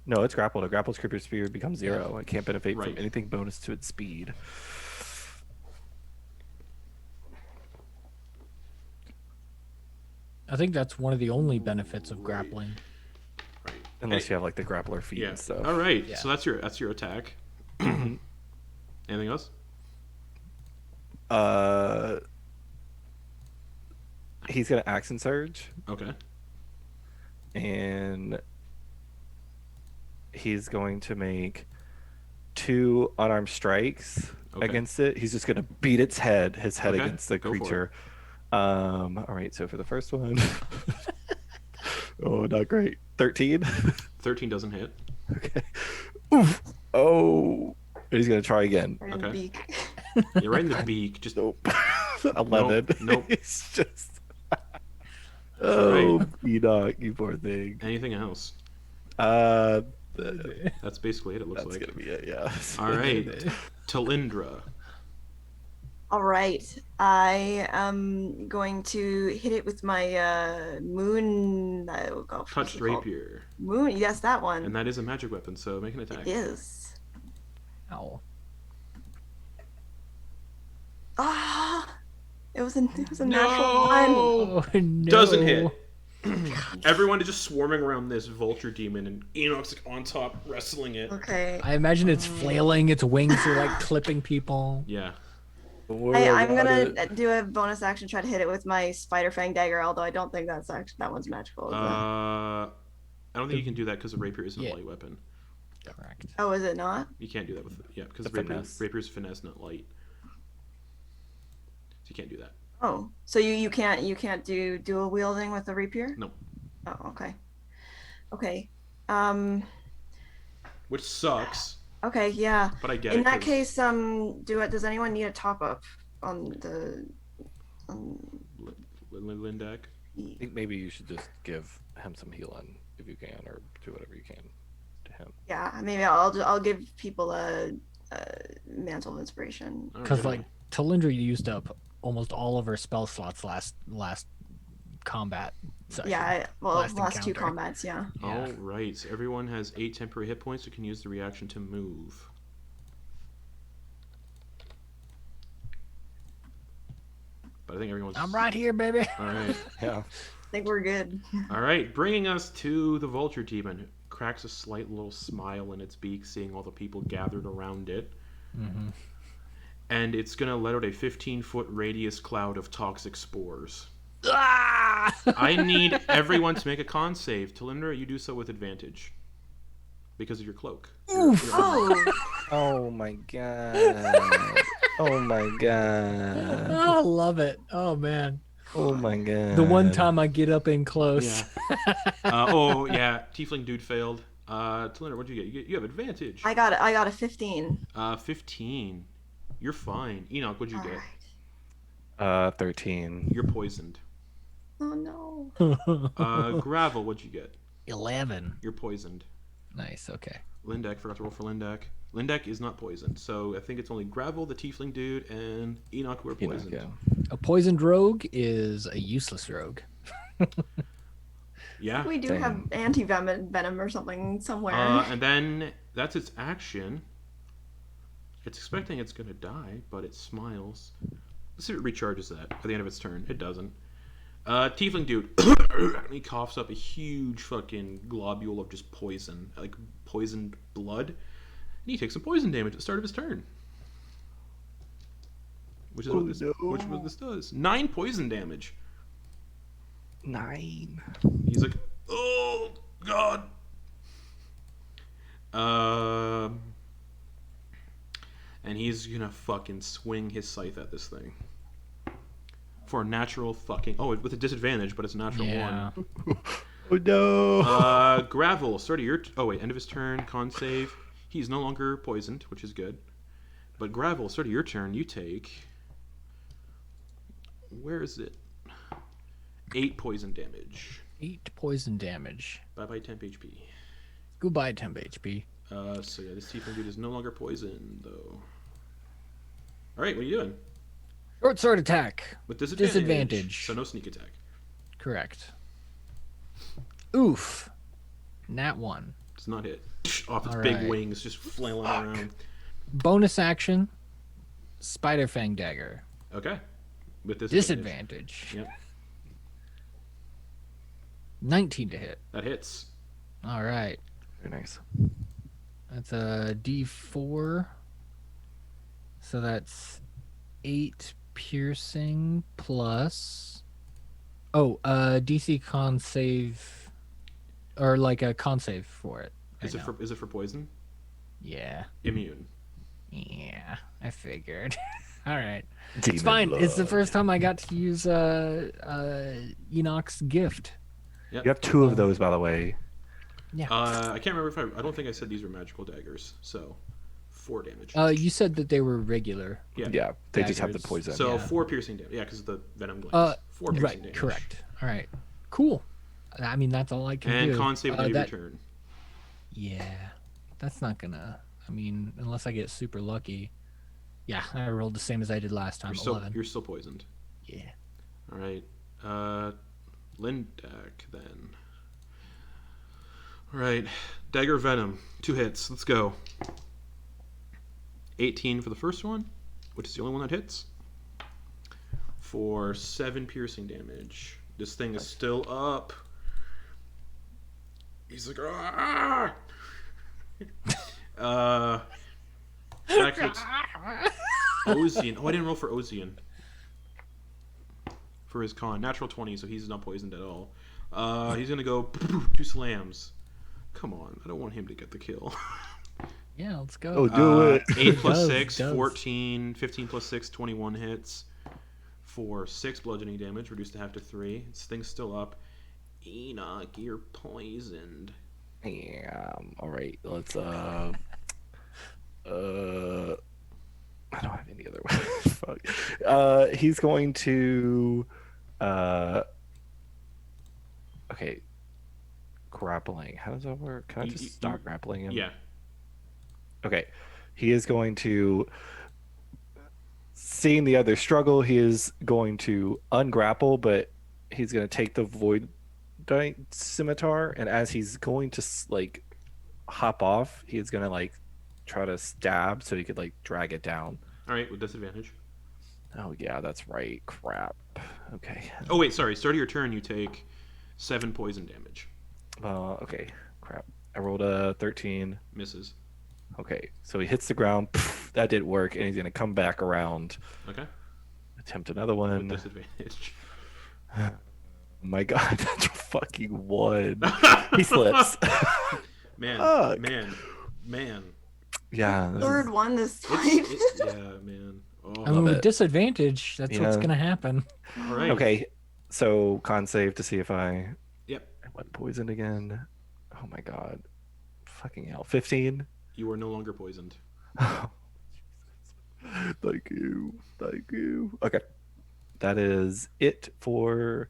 Speaker 4: No, it's grappled. A grappled creature's speed becomes 0. It can't benefit
Speaker 1: Right.
Speaker 4: from anything bonus to its speed.
Speaker 2: I think that's one of the only benefits of grappling.
Speaker 1: Right.
Speaker 4: Unless you have the grappler feet
Speaker 1: Yeah.
Speaker 4: and stuff.
Speaker 1: All right.
Speaker 2: Yeah.
Speaker 1: So that's your attack. Anything else?
Speaker 4: He's gonna action surge,
Speaker 1: Okay.
Speaker 4: and he's going to make 2 unarmed strikes against it. He's just gonna beat his head
Speaker 1: Okay,
Speaker 4: against the
Speaker 1: go for it.
Speaker 4: creature. All right. So for the first one, oh, not great. 13.
Speaker 1: 13 doesn't hit.
Speaker 4: Okay. Oof. Oh. And he's gonna try again.
Speaker 3: Right in the
Speaker 1: Okay.
Speaker 3: beak.
Speaker 1: You're right in the beak. Just
Speaker 4: Nope. 11.
Speaker 1: Nope.
Speaker 4: It's just. Oh,
Speaker 1: right.
Speaker 4: Enoch, you poor thing.
Speaker 1: anything else? That's basically it. It looks
Speaker 4: That's
Speaker 1: like.
Speaker 4: gonna be it. Yeah.
Speaker 1: All right. Talindra.
Speaker 3: All right, I am going to hit it with my moon. Oh gosh, what's
Speaker 1: Touched
Speaker 3: it called?
Speaker 1: rapier.
Speaker 3: Moon. Yes, that one.
Speaker 1: And that is a magic weapon, so make an attack.
Speaker 3: It is.
Speaker 2: Ow.
Speaker 3: Ah, it was a natural one.
Speaker 1: No!
Speaker 2: Oh, no.
Speaker 1: Doesn't hit. Everyone is just swarming around this vulture demon, and Enoch's on top wrestling it.
Speaker 3: Okay.
Speaker 2: I imagine it's flailing. Its wings are clipping people.
Speaker 1: Yeah.
Speaker 3: I'm gonna do a bonus action, try to hit it with my spider fang dagger. Although I don't think that one's magical. Is it?
Speaker 1: I don't think you can do that because the rapier isn't
Speaker 2: Yeah.
Speaker 1: a light weapon.
Speaker 2: Correct.
Speaker 3: Oh, is it not?
Speaker 1: You can't do that with because
Speaker 4: The finesse.
Speaker 1: rapier's finesse, not light. So you can't do that.
Speaker 3: Oh, so you can't do dual wielding with the rapier?
Speaker 1: No.
Speaker 3: Oh, okay. Okay. Um.
Speaker 1: Which sucks,
Speaker 3: Okay. Yeah.
Speaker 1: but I get
Speaker 3: In
Speaker 1: it.
Speaker 3: that
Speaker 1: 'Cause
Speaker 3: case, does anyone need a top up on the? Um,
Speaker 1: Lindak.
Speaker 4: I think maybe you should just give him some healing if you can, or do whatever you can to him.
Speaker 3: yeah. Maybe I'll give people a mantle of inspiration.
Speaker 2: Because
Speaker 1: Okay.
Speaker 2: like Talindra used up almost all of her spell slots last combat session.
Speaker 3: Last two
Speaker 2: encounter.
Speaker 3: combats. Yeah.
Speaker 2: Yeah.
Speaker 1: All right. So everyone has 8 temporary hit points. You can use the reaction to move. But I think everyone's.
Speaker 2: I'm right here, baby.
Speaker 1: All right.
Speaker 4: Yeah.
Speaker 3: I think we're good.
Speaker 1: All right. Bringing us to the vulture demon. It cracks a slight little smile in its beak, seeing all the people gathered around it.
Speaker 2: Mm-hmm.
Speaker 1: And it's gonna let out a 15-foot radius cloud of toxic spores.
Speaker 2: Ah!
Speaker 1: I need everyone to make a con save. Talindra, you do so with advantage because of your cloak.
Speaker 3: Oh.
Speaker 4: Oh my god. Oh my god.
Speaker 2: I love it. Oh man,
Speaker 4: Oh my god.
Speaker 2: the one time I get up in close.
Speaker 1: Yeah. Tiefling dude failed. Talindra, what'd you get? You have advantage.
Speaker 3: I got a 15.
Speaker 1: 15. You're fine. Enoch, what'd you
Speaker 3: All
Speaker 1: get?
Speaker 3: right.
Speaker 4: 13.
Speaker 1: You're poisoned.
Speaker 3: Oh no.
Speaker 1: Gravel, what'd you get?
Speaker 2: 11.
Speaker 1: You're poisoned.
Speaker 2: Nice. Okay.
Speaker 1: Lindak, forgot to roll for Lindak. Lindak is not poisoned, so I think it's only Gravel, the tiefling dude, and Enoch who are
Speaker 4: You know,
Speaker 1: poisoned.
Speaker 4: yeah.
Speaker 2: A poisoned rogue is a useless rogue.
Speaker 1: Yeah.
Speaker 3: We do
Speaker 4: Damn.
Speaker 3: have anti-venom or something somewhere.
Speaker 1: And then that's its action. It's expecting it's gonna die, but it smiles. Let's see if it recharges that at the end of its turn. It doesn't. Tiefling dude, he coughs up a huge fucking globule of just poison, like poisoned blood, and he takes some poison damage at the start of his turn. Which is what this does. 9 poison damage.
Speaker 4: 9.
Speaker 1: He's like, oh god. And he's gonna fucking swing his scythe at this thing. For a natural fucking... Oh, with a disadvantage, but it's a natural
Speaker 2: Yeah.
Speaker 1: 1.
Speaker 4: Oh no.
Speaker 1: Gravel, start of your... end of his turn, con save. He's no longer poisoned, which is good. But Gravel, start of your turn, you take... Where is it? 8 poison damage.
Speaker 2: 8 poison damage.
Speaker 1: Bye-bye temp HP.
Speaker 2: Goodbye, temp HP.
Speaker 1: So yeah, this tiefling dude is no longer poisoned, though. Alright, what are you doing?
Speaker 2: Short sword attack.
Speaker 1: With disadvantage.
Speaker 2: Disadvantage.
Speaker 1: So no sneak attack.
Speaker 2: Correct. Oof. Nat 1.
Speaker 1: Does not hit. Off its
Speaker 2: All
Speaker 1: big
Speaker 2: right.
Speaker 1: wings, just flailing around.
Speaker 2: Bonus action. Spider Fang Dagger.
Speaker 1: Okay. With
Speaker 2: Disadvantage.
Speaker 1: Yep,
Speaker 2: 19 to hit.
Speaker 1: that hits.
Speaker 2: All right.
Speaker 4: Very nice.
Speaker 2: That's a D4. So that's 8 piercing plus. Oh, DC con save, or like a con save for it.
Speaker 1: Is it for poison?
Speaker 2: Yeah.
Speaker 1: Immune.
Speaker 2: Yeah. I figured. All right.
Speaker 4: Demon
Speaker 2: It's fine. It's the
Speaker 4: blood.
Speaker 2: first time I got to use Enoch's gift.
Speaker 1: Yep.
Speaker 4: You have 2 of those, by the way.
Speaker 2: Yeah.
Speaker 1: I can't remember if I don't think I said these were magical daggers. So 4 damage.
Speaker 2: You said that they were regular.
Speaker 1: Yeah.
Speaker 4: They just have the
Speaker 2: Daggers.
Speaker 4: poison.
Speaker 1: So
Speaker 2: Yeah.
Speaker 1: 4 piercing damage. Yeah, because of the venom glands. 4 piercing
Speaker 2: Right.
Speaker 1: damage.
Speaker 2: Correct. All right. Cool. I mean, that's all I can
Speaker 1: And
Speaker 2: do.
Speaker 1: con save at the end of
Speaker 2: that-
Speaker 1: your turn.
Speaker 2: Yeah. That's not gonna. I mean, unless I get super lucky. Yeah, I rolled the same as I did last time. 11.
Speaker 1: You're still poisoned.
Speaker 2: Yeah.
Speaker 1: All right. Lindak then. All right. Dagger venom. 2 hits. Let's go. 18 for the first one, which is the only one that hits. For 7 piercing damage. This thing is still up. He's like, ah! Back hits Ozian. Oh, I didn't roll for Ozian. For his con. Natural 20, so he's not poisoned at all. He's going to go 2 slams. Come on. I don't want him to get the kill.
Speaker 2: Yeah, let's go.
Speaker 4: Oh, do it.
Speaker 1: 8 plus
Speaker 2: Does,
Speaker 1: 6,
Speaker 2: does.
Speaker 1: 14. 15 plus 6, 21 hits. for 6 bludgeoning damage, reduced to half to 3. This thing's still up. Enoch, you're poisoned.
Speaker 4: Yeah. All right. Let's. I don't have any other way. Fuck. He's going to. Okay. Grappling. How does that work? Can I just stop grappling him?
Speaker 1: Yeah.
Speaker 4: Okay. He is going to. Seeing the other struggle, he is going to ungrapple, but he's going to take the void scimitar, and as he's going to like hop off, he's going to like try to stab so he could like drag it down.
Speaker 1: All right, with disadvantage.
Speaker 4: Oh yeah, that's right. Crap. Okay.
Speaker 1: Oh wait, sorry. Start of your turn, you take 7 poison damage.
Speaker 4: Okay. Crap. I rolled a 13.
Speaker 1: Misses.
Speaker 4: Okay, so he hits the ground. That didn't work, and he's gonna come back around.
Speaker 1: Okay.
Speaker 4: Attempt another
Speaker 1: With
Speaker 4: one.
Speaker 1: disadvantage.
Speaker 4: My God, that's a fucking 1. He slips.
Speaker 1: Man,
Speaker 4: Fuck.
Speaker 1: man.
Speaker 4: Yeah. this
Speaker 3: Third
Speaker 4: is-
Speaker 3: one this fight.
Speaker 1: Yeah, man. Oh,
Speaker 2: I mean, with
Speaker 4: it.
Speaker 2: disadvantage, that's what's
Speaker 4: Yeah.
Speaker 2: gonna happen.
Speaker 1: all right.
Speaker 4: Okay, so con save to see if I
Speaker 1: Yep.
Speaker 4: went poisoned again. Oh my God, fucking hell! 15.
Speaker 1: You are no longer poisoned.
Speaker 4: Thank you. Okay, that is it for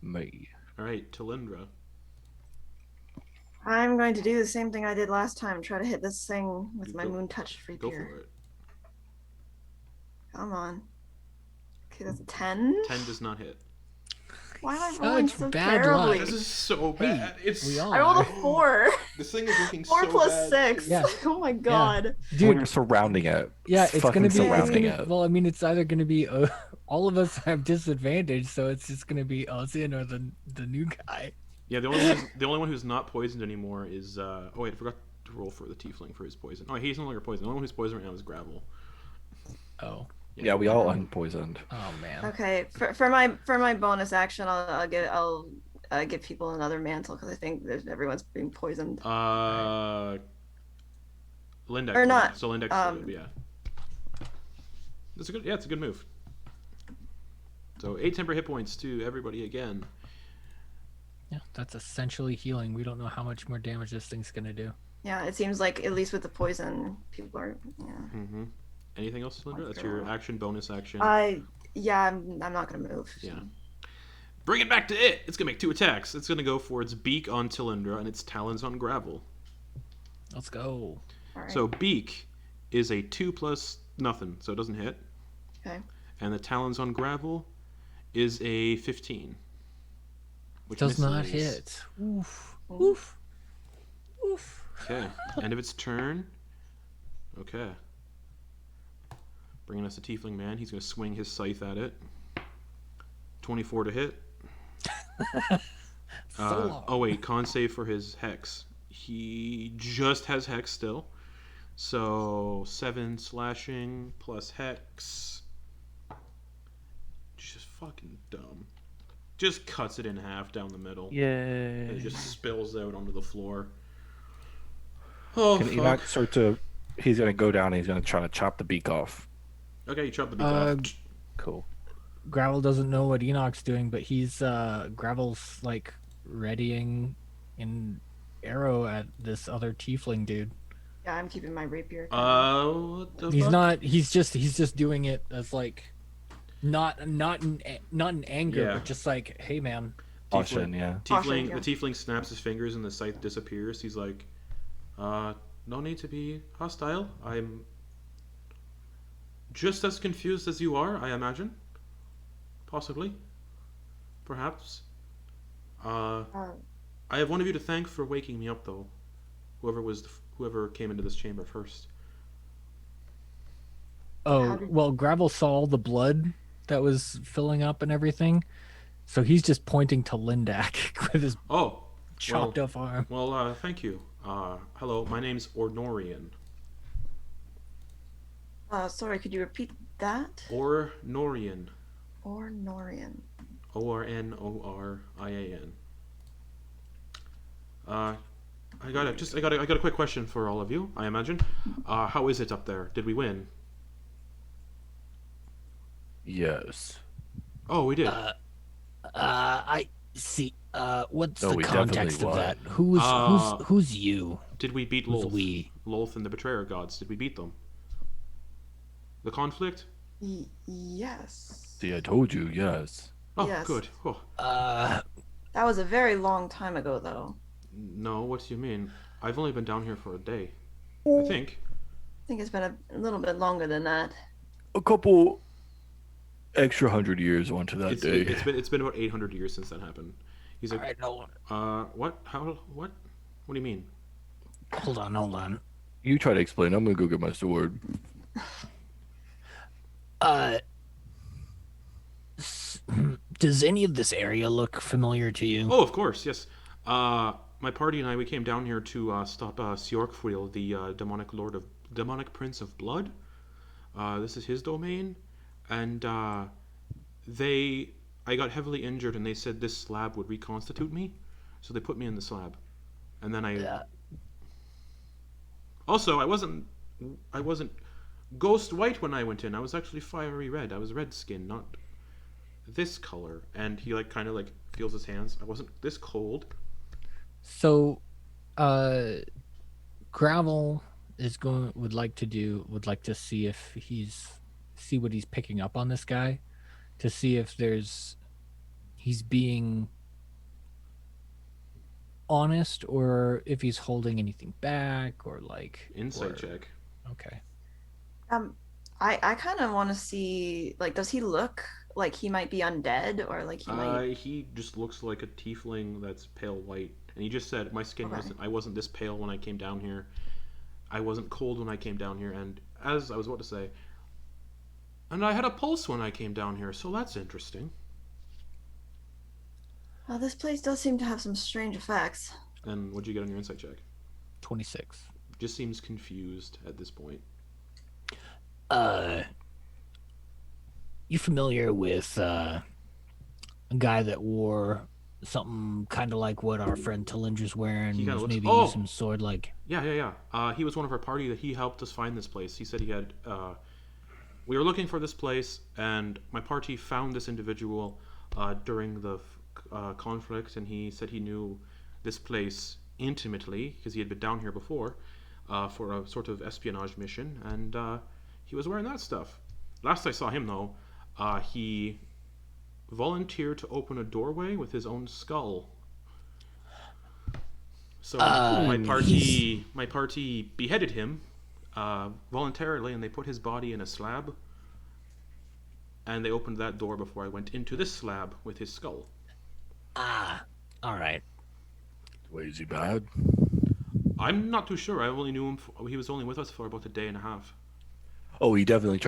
Speaker 4: me.
Speaker 1: All right, Talindra.
Speaker 3: I'm going to do the same thing I did last time. Try to hit this thing with my
Speaker 1: Go-
Speaker 3: moon touch
Speaker 1: Go
Speaker 3: rapier.
Speaker 1: for it.
Speaker 3: Come on. Okay, that's a 10.
Speaker 1: 10 does not hit.
Speaker 3: Why am I rolling
Speaker 2: Such
Speaker 3: so
Speaker 2: bad
Speaker 3: terribly?
Speaker 2: luck.
Speaker 1: This is so bad. It's
Speaker 2: We all
Speaker 3: I rolled a
Speaker 2: are.
Speaker 3: 4.
Speaker 1: This thing is looking
Speaker 3: 4
Speaker 1: so
Speaker 3: plus
Speaker 1: bad.
Speaker 3: 6.
Speaker 2: Yeah.
Speaker 3: Oh my god.
Speaker 4: When
Speaker 2: Dude,
Speaker 4: you're surrounding it.
Speaker 2: yeah, it's
Speaker 4: fucking
Speaker 2: gonna be.
Speaker 4: surrounding it.
Speaker 2: Well, I mean, it's either gonna be all of us have disadvantage, so it's just gonna be Ozin or the new guy.
Speaker 1: Yeah, the only one who's not poisoned anymore is oh wait, I forgot to roll for the tiefling for his poison. Oh, he's no longer poisoned. The only one who's poisoned right now is Gravel.
Speaker 2: Oh,
Speaker 4: Yeah, we all unpoisoned.
Speaker 2: oh man.
Speaker 3: Okay, for my bonus action, I'll give people another mantle because I think that everyone's being poisoned.
Speaker 1: Lindex.
Speaker 3: Or not,
Speaker 1: So Lindex, yeah. That's a good. Yeah, it's a good move. So 8 temper hit points to everybody again.
Speaker 2: Yeah, that's essentially healing. We don't know how much more damage this thing's gonna do.
Speaker 3: Yeah, it seems like at least with the poison, people are. Yeah.
Speaker 1: Mm-hmm. Anything else, Linda? That's your action, bonus action.
Speaker 3: Yeah, I'm not gonna move.
Speaker 1: Yeah. Bring it back to it. It's gonna make 2 attacks. It's gonna go for its beak on Talindra and its talons on Gravel.
Speaker 2: Let's go.
Speaker 3: All right.
Speaker 1: So beak is a 2 plus nothing, so it doesn't hit.
Speaker 3: Okay.
Speaker 1: And the talons on Gravel is a 15. Which
Speaker 2: Does not
Speaker 1: misses.
Speaker 2: hit. Oof. Oof. Oof.
Speaker 1: Okay. End of its turn. Okay. Bringing us a tiefling man. He's going to swing his scythe at it. 24 to hit.
Speaker 2: long.
Speaker 1: Oh wait, con save for his hex. He just has hex still. So 7 slashing plus hex. Just fucking dumb. Just cuts it in half down the middle. And
Speaker 4: Yay.
Speaker 1: it just spills out onto the floor. Oh,
Speaker 4: Can
Speaker 1: fuck.
Speaker 4: Enoch start to? He's gonna go down. And he's gonna try to chop the beak off.
Speaker 1: Okay, you chop the beak off.
Speaker 4: Cool.
Speaker 2: Gravel doesn't know what Enoch's doing, but he's Gravel's like readying an arrow at this other tiefling dude.
Speaker 3: Yeah, I'm keeping my rapier.
Speaker 1: What the
Speaker 2: He's
Speaker 1: fuck?
Speaker 2: not. He's just doing it as like, not in anger,
Speaker 1: Yeah.
Speaker 2: but just like, hey man.
Speaker 4: Caution, yeah.
Speaker 3: Caution,
Speaker 1: The
Speaker 3: yeah.
Speaker 1: tiefling snaps his fingers and the scythe disappears. He's like, no need to be hostile. I'm just as confused as you are, I imagine. Possibly. Perhaps. I have one of you to thank for waking me up, though. Whoever came into this chamber first.
Speaker 3: How
Speaker 2: Oh
Speaker 3: did-
Speaker 2: well, Gravel saw all the blood that was filling up and everything, so he's just pointing to Lindak with his
Speaker 1: Oh,
Speaker 2: chopped off arm.
Speaker 1: well, thank you. Hello, my name's Ornorian.
Speaker 3: Sorry, could you repeat that?
Speaker 1: Ornorian.
Speaker 3: Or Norian.
Speaker 1: Ornorian. I got a quick question for all of you, I imagine. How is it up there? Did we win?
Speaker 4: Yes.
Speaker 1: Oh, we did.
Speaker 2: I see. What's
Speaker 4: No,
Speaker 2: the
Speaker 4: we
Speaker 2: context of
Speaker 4: definitely
Speaker 2: that?
Speaker 1: Uh,
Speaker 2: Who's you?
Speaker 1: did we beat
Speaker 2: Who's
Speaker 1: Lolth?
Speaker 2: we?
Speaker 1: Lolth and the Betrayer Gods. Did we beat them? The conflict?
Speaker 3: Yes.
Speaker 4: See, I told you, yes.
Speaker 1: Oh,
Speaker 3: Yes.
Speaker 1: good. Oh,
Speaker 3: That was a very long time ago, though.
Speaker 1: no, what do you mean? I've only been down here for a day. I think.
Speaker 3: I think it's been a little bit longer than that.
Speaker 4: A couple extra 100 years onto that
Speaker 1: It's,
Speaker 4: day.
Speaker 1: it's been about 800 years since that happened. He's
Speaker 2: All
Speaker 1: like,
Speaker 2: right, no.
Speaker 1: what? How? What? What do you mean?
Speaker 2: Hold on.
Speaker 4: You try to explain. I'm gonna go get my sword.
Speaker 2: Does any of this area look familiar to you?
Speaker 1: Oh, of course, yes. My party and I, we came down here to stop Siorkfriel, the demonic prince of blood. This is his domain, and I got heavily injured, and they said this slab would reconstitute me, so they put me in the slab, and then
Speaker 2: Yeah.
Speaker 1: Also, I wasn't ghost white when I went in. I was actually fiery red. I was red skin, not this color. And he kind of feels his hands. I wasn't this cold.
Speaker 2: So, Gravel would like to see what he's picking up on this guy, to see if he's being honest or if he's holding anything back or
Speaker 1: Insight check.
Speaker 2: Okay.
Speaker 3: I kind of want to see, does he look like he might be undead, or he might?
Speaker 1: He just looks like a tiefling that's pale white. And he just said, my skin I wasn't this pale when I came down here. I wasn't cold when I came down here. And as I was about to say, and I had a pulse when I came down here, so that's interesting.
Speaker 3: Well, this place does seem to have some strange effects.
Speaker 1: And what'd you get on your insight check?
Speaker 2: 26.
Speaker 1: Just seems confused at this point.
Speaker 2: You familiar with a guy that wore something kind of like what our friend Talindra's wearing?
Speaker 1: He kinda looks-
Speaker 2: Maybe
Speaker 1: oh!
Speaker 2: some sword
Speaker 1: Yeah. He was one of our party that he helped us find this place. He said he had. We were looking for this place, and my party found this individual during the conflict, and he said he knew this place intimately because he had been down here before for a sort of espionage mission, and he was wearing that stuff. Last I saw him, though, he volunteered to open a doorway with his own skull. So my party beheaded him voluntarily, and they put his body in a slab, and they opened that door before I went into this slab with his skull.
Speaker 2: All right.
Speaker 4: Wait, is he bad?
Speaker 1: I'm not too sure. I only knew him. He was only with us for about a day and a half.
Speaker 4: Oh, he definitely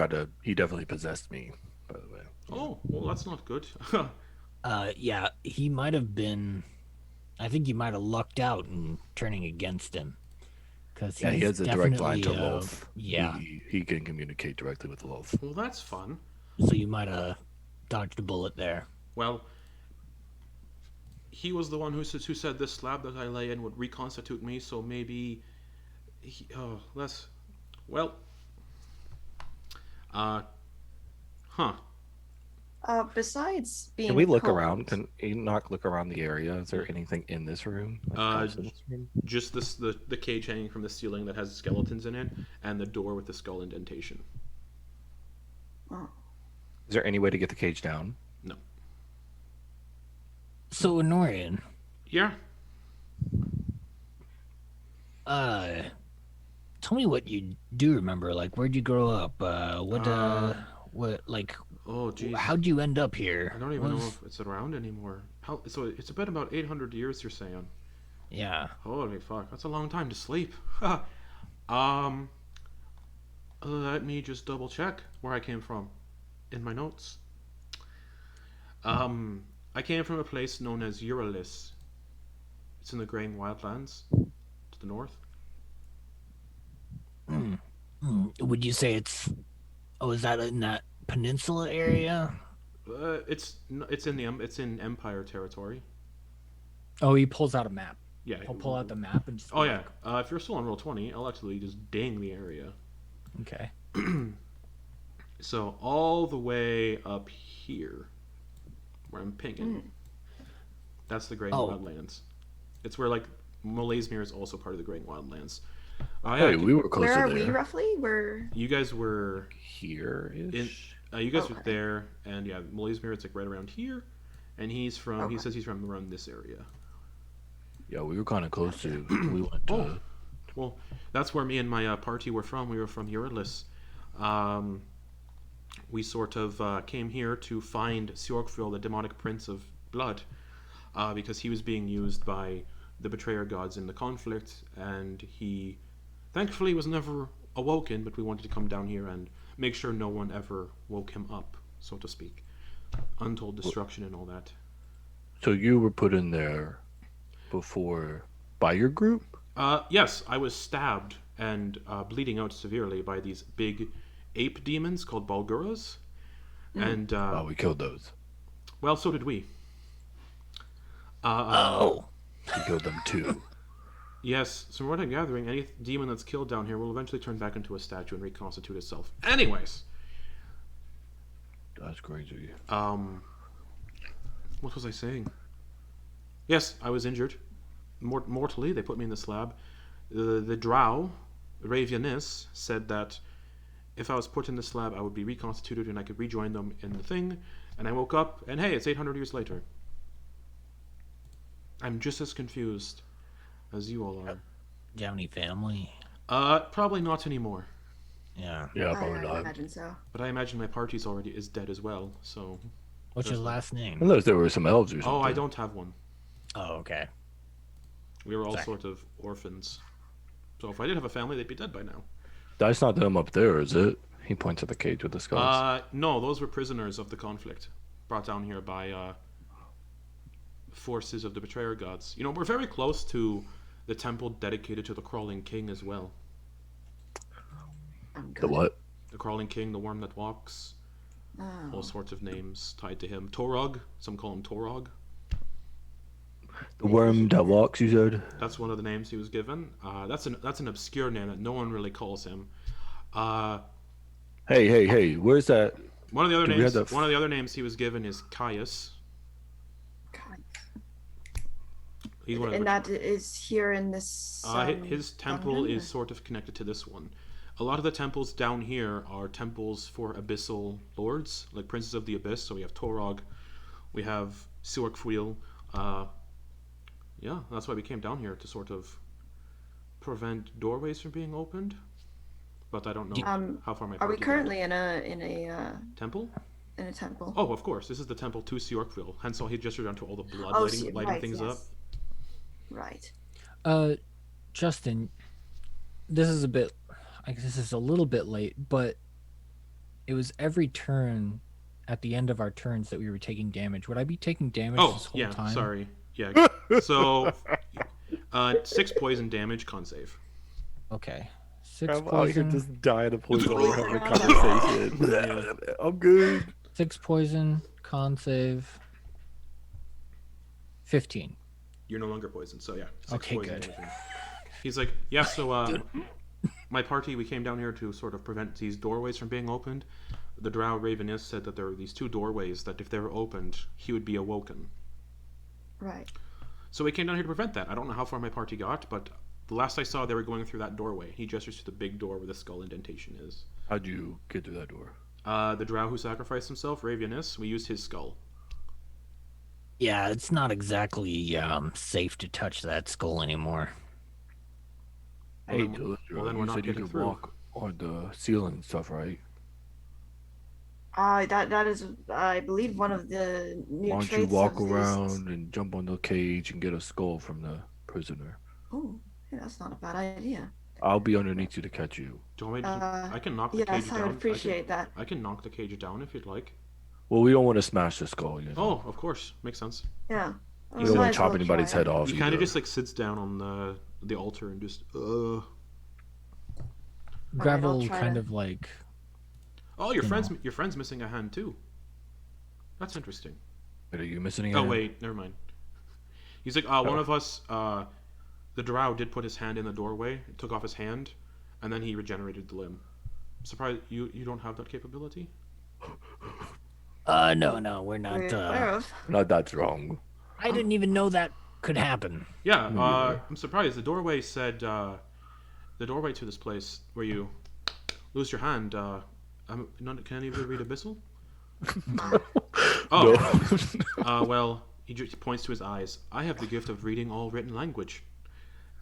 Speaker 4: possessed me, by the way.
Speaker 1: Oh, well, that's not good.
Speaker 2: Yeah, he might have been. I think you might have lucked out in turning against him, because
Speaker 4: Yeah, he has a direct line to
Speaker 2: definitely,
Speaker 4: Lolth.
Speaker 2: Yeah,
Speaker 4: He can communicate directly with Lolth.
Speaker 1: Well, that's fun.
Speaker 2: so you might have dodged a bullet there.
Speaker 1: Well, he was the one who said this slab that I lay in would reconstitute me, so maybe that's well huh.
Speaker 3: Besides being
Speaker 4: Can we look
Speaker 3: cold,
Speaker 4: around? Can Enoch look around the area? Is there anything in this room? Else in this room?
Speaker 1: Just the cage hanging from the ceiling that has skeletons in it, and the door with the skull indentation.
Speaker 3: Oh.
Speaker 4: Is there any way to get the cage down?
Speaker 1: No.
Speaker 2: So Honorian,
Speaker 1: Yeah.
Speaker 2: tell me what you do remember. Where'd you grow up? What
Speaker 1: Oh, geez.
Speaker 2: how'd you end up here?
Speaker 1: I don't even know if it's around anymore. So it's been about 800 years, you're saying?
Speaker 2: Yeah.
Speaker 1: Holy fuck, that's a long time to sleep. Let me just double check where I came from in my notes. I came from a place known as Uralis. It's in the Graying Wildlands to the north.
Speaker 2: Would you say it's? Oh, is that in that peninsula area?
Speaker 1: It's in Empire territory.
Speaker 2: Oh, he pulls out a map.
Speaker 1: Yeah.
Speaker 2: He'll pull out the map and just.
Speaker 1: Oh yeah. If you're still on roll 20, I'll actually just ding the area.
Speaker 2: Okay.
Speaker 1: So all the way up here where I'm pinging. That's the Greying
Speaker 2: Oh.
Speaker 1: Wildlands. It's where like Molaesmere is also part of the Greying Wildlands.
Speaker 4: Hey, we were closer
Speaker 3: Where are
Speaker 4: there.
Speaker 3: we roughly? We're
Speaker 1: You guys were
Speaker 4: Here-ish.
Speaker 1: you guys were
Speaker 3: Okay.
Speaker 1: there, and yeah, Molaesmere it's like right around here, and he's from. He
Speaker 3: Okay.
Speaker 1: says he's from around this area.
Speaker 4: Yeah, we were kind of close to. We went to.
Speaker 1: Oh. Well, that's where me and my party were from. We were from Eurylis. We sort of came here to find Siorkfil, the demonic prince of blood, because he was being used by the betrayer gods in the conflict, and he thankfully was never awoken, but we wanted to come down here and make sure no one ever woke him up, so to speak. Untold destruction and all that.
Speaker 4: So you were put in there before by your group?
Speaker 1: Yes, I was stabbed and bleeding out severely by these big ape demons called Balguras. And,
Speaker 4: Oh, we killed those.
Speaker 1: well, so did we.
Speaker 2: Oh.
Speaker 4: We killed them too.
Speaker 1: Yes, so from what I'm gathering, any demon that's killed down here will eventually turn back into a statue and reconstitute itself. Anyways,
Speaker 4: That's crazy.
Speaker 1: what was I saying? Yes, I was injured. Mortally, they put me in the slab. The Drow, Ravianis, said that if I was put in the slab, I would be reconstituted and I could rejoin them in the thing. And I woke up, and hey, it's 800 years later. I'm just as confused as you all are.
Speaker 2: Do you have any family?
Speaker 1: Probably not anymore.
Speaker 2: Yeah.
Speaker 4: Yeah,
Speaker 3: I
Speaker 4: probably not.
Speaker 3: imagine so.
Speaker 1: But I imagine my party's already is dead as well, so...
Speaker 2: What's your last name?
Speaker 4: Unless there were some elves or something.
Speaker 1: Oh, I don't have one.
Speaker 2: Oh, okay.
Speaker 1: We were all
Speaker 2: Sorry.
Speaker 1: sort of orphans. So if I did have a family, they'd be dead by now.
Speaker 4: That's not them up there, is it? He points at the cage with the skulls.
Speaker 1: No, those were prisoners of the conflict. Brought down here by, forces of the Betrayer Gods. You know, we're very close to the temple dedicated to the Crawling King as well.
Speaker 3: I'm
Speaker 4: The
Speaker 3: good.
Speaker 4: what?
Speaker 1: The Crawling King, the Worm that Walks, all
Speaker 3: Oh.
Speaker 1: sorts of names tied to him. Torog, some call him Torog.
Speaker 4: The worm that walks, you said?
Speaker 1: That's one of the names he was given. That's an obscure name that no one really calls him.
Speaker 4: Hey, where's that?
Speaker 1: One of the other
Speaker 4: Do we
Speaker 1: names.
Speaker 4: have the
Speaker 1: One of the other names he was given is Caius.
Speaker 3: God.
Speaker 1: He's one of
Speaker 3: And
Speaker 1: the,
Speaker 3: that is here in this.
Speaker 1: his temple
Speaker 3: Brogan,
Speaker 1: is sort of connected to this one. A lot of the temples down here are temples for abyssal lords, like princes of the abyss. So we have Torog, we have Siorkfuil. Yeah, that's why we came down here to sort of prevent doorways from being opened. But I don't know how far my
Speaker 3: Are we
Speaker 1: party got.
Speaker 3: currently in a
Speaker 1: Temple?
Speaker 3: temple?
Speaker 1: Oh, of course. This is the temple to Siorkville. Hence, all he gestured onto all the blood
Speaker 3: Oh,
Speaker 1: lighting,
Speaker 3: right,
Speaker 1: things up.
Speaker 3: yes. Right.
Speaker 2: Justin, this is a bit, I guess this is a little bit late, but it was every turn at the end of our turns that we were taking damage. Would I be taking damage
Speaker 1: Oh,
Speaker 2: this whole
Speaker 1: yeah.
Speaker 2: time?
Speaker 1: Sorry. Yeah. So, 6 poison damage, con save.
Speaker 2: Okay. 6
Speaker 4: I'm out here
Speaker 2: poison.
Speaker 4: just dying of poison while we're having a
Speaker 3: Yeah.
Speaker 4: conversation. I'm good.
Speaker 2: 6 poison, con save. 15.
Speaker 1: You're no longer poisoned, so yeah. 6
Speaker 2: Okay,
Speaker 1: poison
Speaker 2: good.
Speaker 1: damage. He's like, yeah, so, my party, we came down here to sort of prevent these doorways from being opened. The Drow Ravenous said that there were these 2 doorways that if they were opened, he would be awoken.
Speaker 3: Right.
Speaker 1: So we came down here to prevent that. I don't know how far my party got, but the last I saw, they were going through that doorway. He gestures to the big door where the skull indentation is.
Speaker 4: How'd you get through that door?
Speaker 1: The Drow who sacrificed himself, Ravenous, we used his skull.
Speaker 2: Yeah, it's not exactly safe to touch that skull anymore.
Speaker 4: Hey,
Speaker 1: then-
Speaker 4: Talindra,
Speaker 1: well, then we're
Speaker 4: you
Speaker 1: not
Speaker 4: said you
Speaker 1: getting
Speaker 4: could
Speaker 1: through.
Speaker 4: walk on the ceiling and stuff, right?
Speaker 3: That is, I believe, one of the new
Speaker 4: Why don't
Speaker 3: traits
Speaker 4: you walk
Speaker 3: of these-
Speaker 4: around and jump on the cage and get a skull from the prisoner?
Speaker 3: Oh, hey, that's not a bad idea.
Speaker 4: I'll be underneath you to catch you.
Speaker 1: Do you want me to, I can knock the
Speaker 3: Yes,
Speaker 1: cage
Speaker 3: I
Speaker 1: down.
Speaker 3: would appreciate that.
Speaker 1: I can knock the cage down if you'd like.
Speaker 4: Well, we don't want to smash the skull, you know.
Speaker 1: Oh, of course. Makes sense.
Speaker 3: Yeah.
Speaker 4: You don't want to chop anybody's head off.
Speaker 1: He kind of
Speaker 4: either.
Speaker 1: just like sits down on the altar and just
Speaker 2: Gravel
Speaker 3: try
Speaker 2: kind
Speaker 3: to-
Speaker 2: of like,
Speaker 1: Oh, your
Speaker 2: You
Speaker 1: friend's missing a hand too. That's interesting.
Speaker 4: Wait, are you missing any?
Speaker 1: Oh wait, never mind. He's like, one of us, the Drow did put his hand in the doorway, took off his hand, and then he regenerated the limb. Surprised you don't have that capability?
Speaker 2: No, we're not.
Speaker 3: We're aware of.
Speaker 4: Not that wrong.
Speaker 2: I didn't even know that could happen.
Speaker 1: Yeah,
Speaker 4: Me neither.
Speaker 1: I'm surprised. The doorway said, the doorway to this place where you lose your hand, can any of you read Abyssal? Oh, well, he just points to his eyes. I have the gift of reading all written language.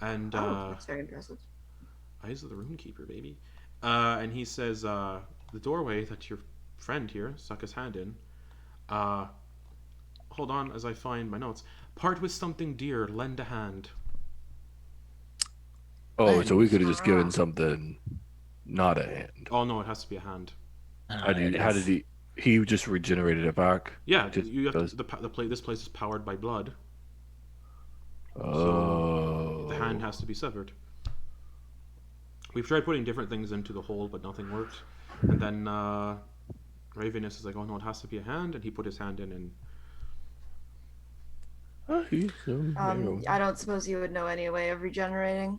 Speaker 1: And,
Speaker 3: That's very impressive.
Speaker 1: eyes of the Runekeeper, baby. And he says, the doorway that your friend here stuck his hand in, hold on as I find my notes. Part with something dear, lend a hand.
Speaker 4: Oh, so we could have just given something, not a hand.
Speaker 1: Oh no, it has to be a hand.
Speaker 4: How did he? He just regenerated it back.
Speaker 1: Yeah,
Speaker 4: Just
Speaker 1: you have
Speaker 4: does-
Speaker 1: this place is powered by blood.
Speaker 4: Oh.
Speaker 1: The hand has to be severed. We've tried putting different things into the hole, but nothing worked. And then Ravenous is like, "Oh no, it has to be a hand," and he put his hand in, and
Speaker 3: I don't suppose you would know any way of regenerating.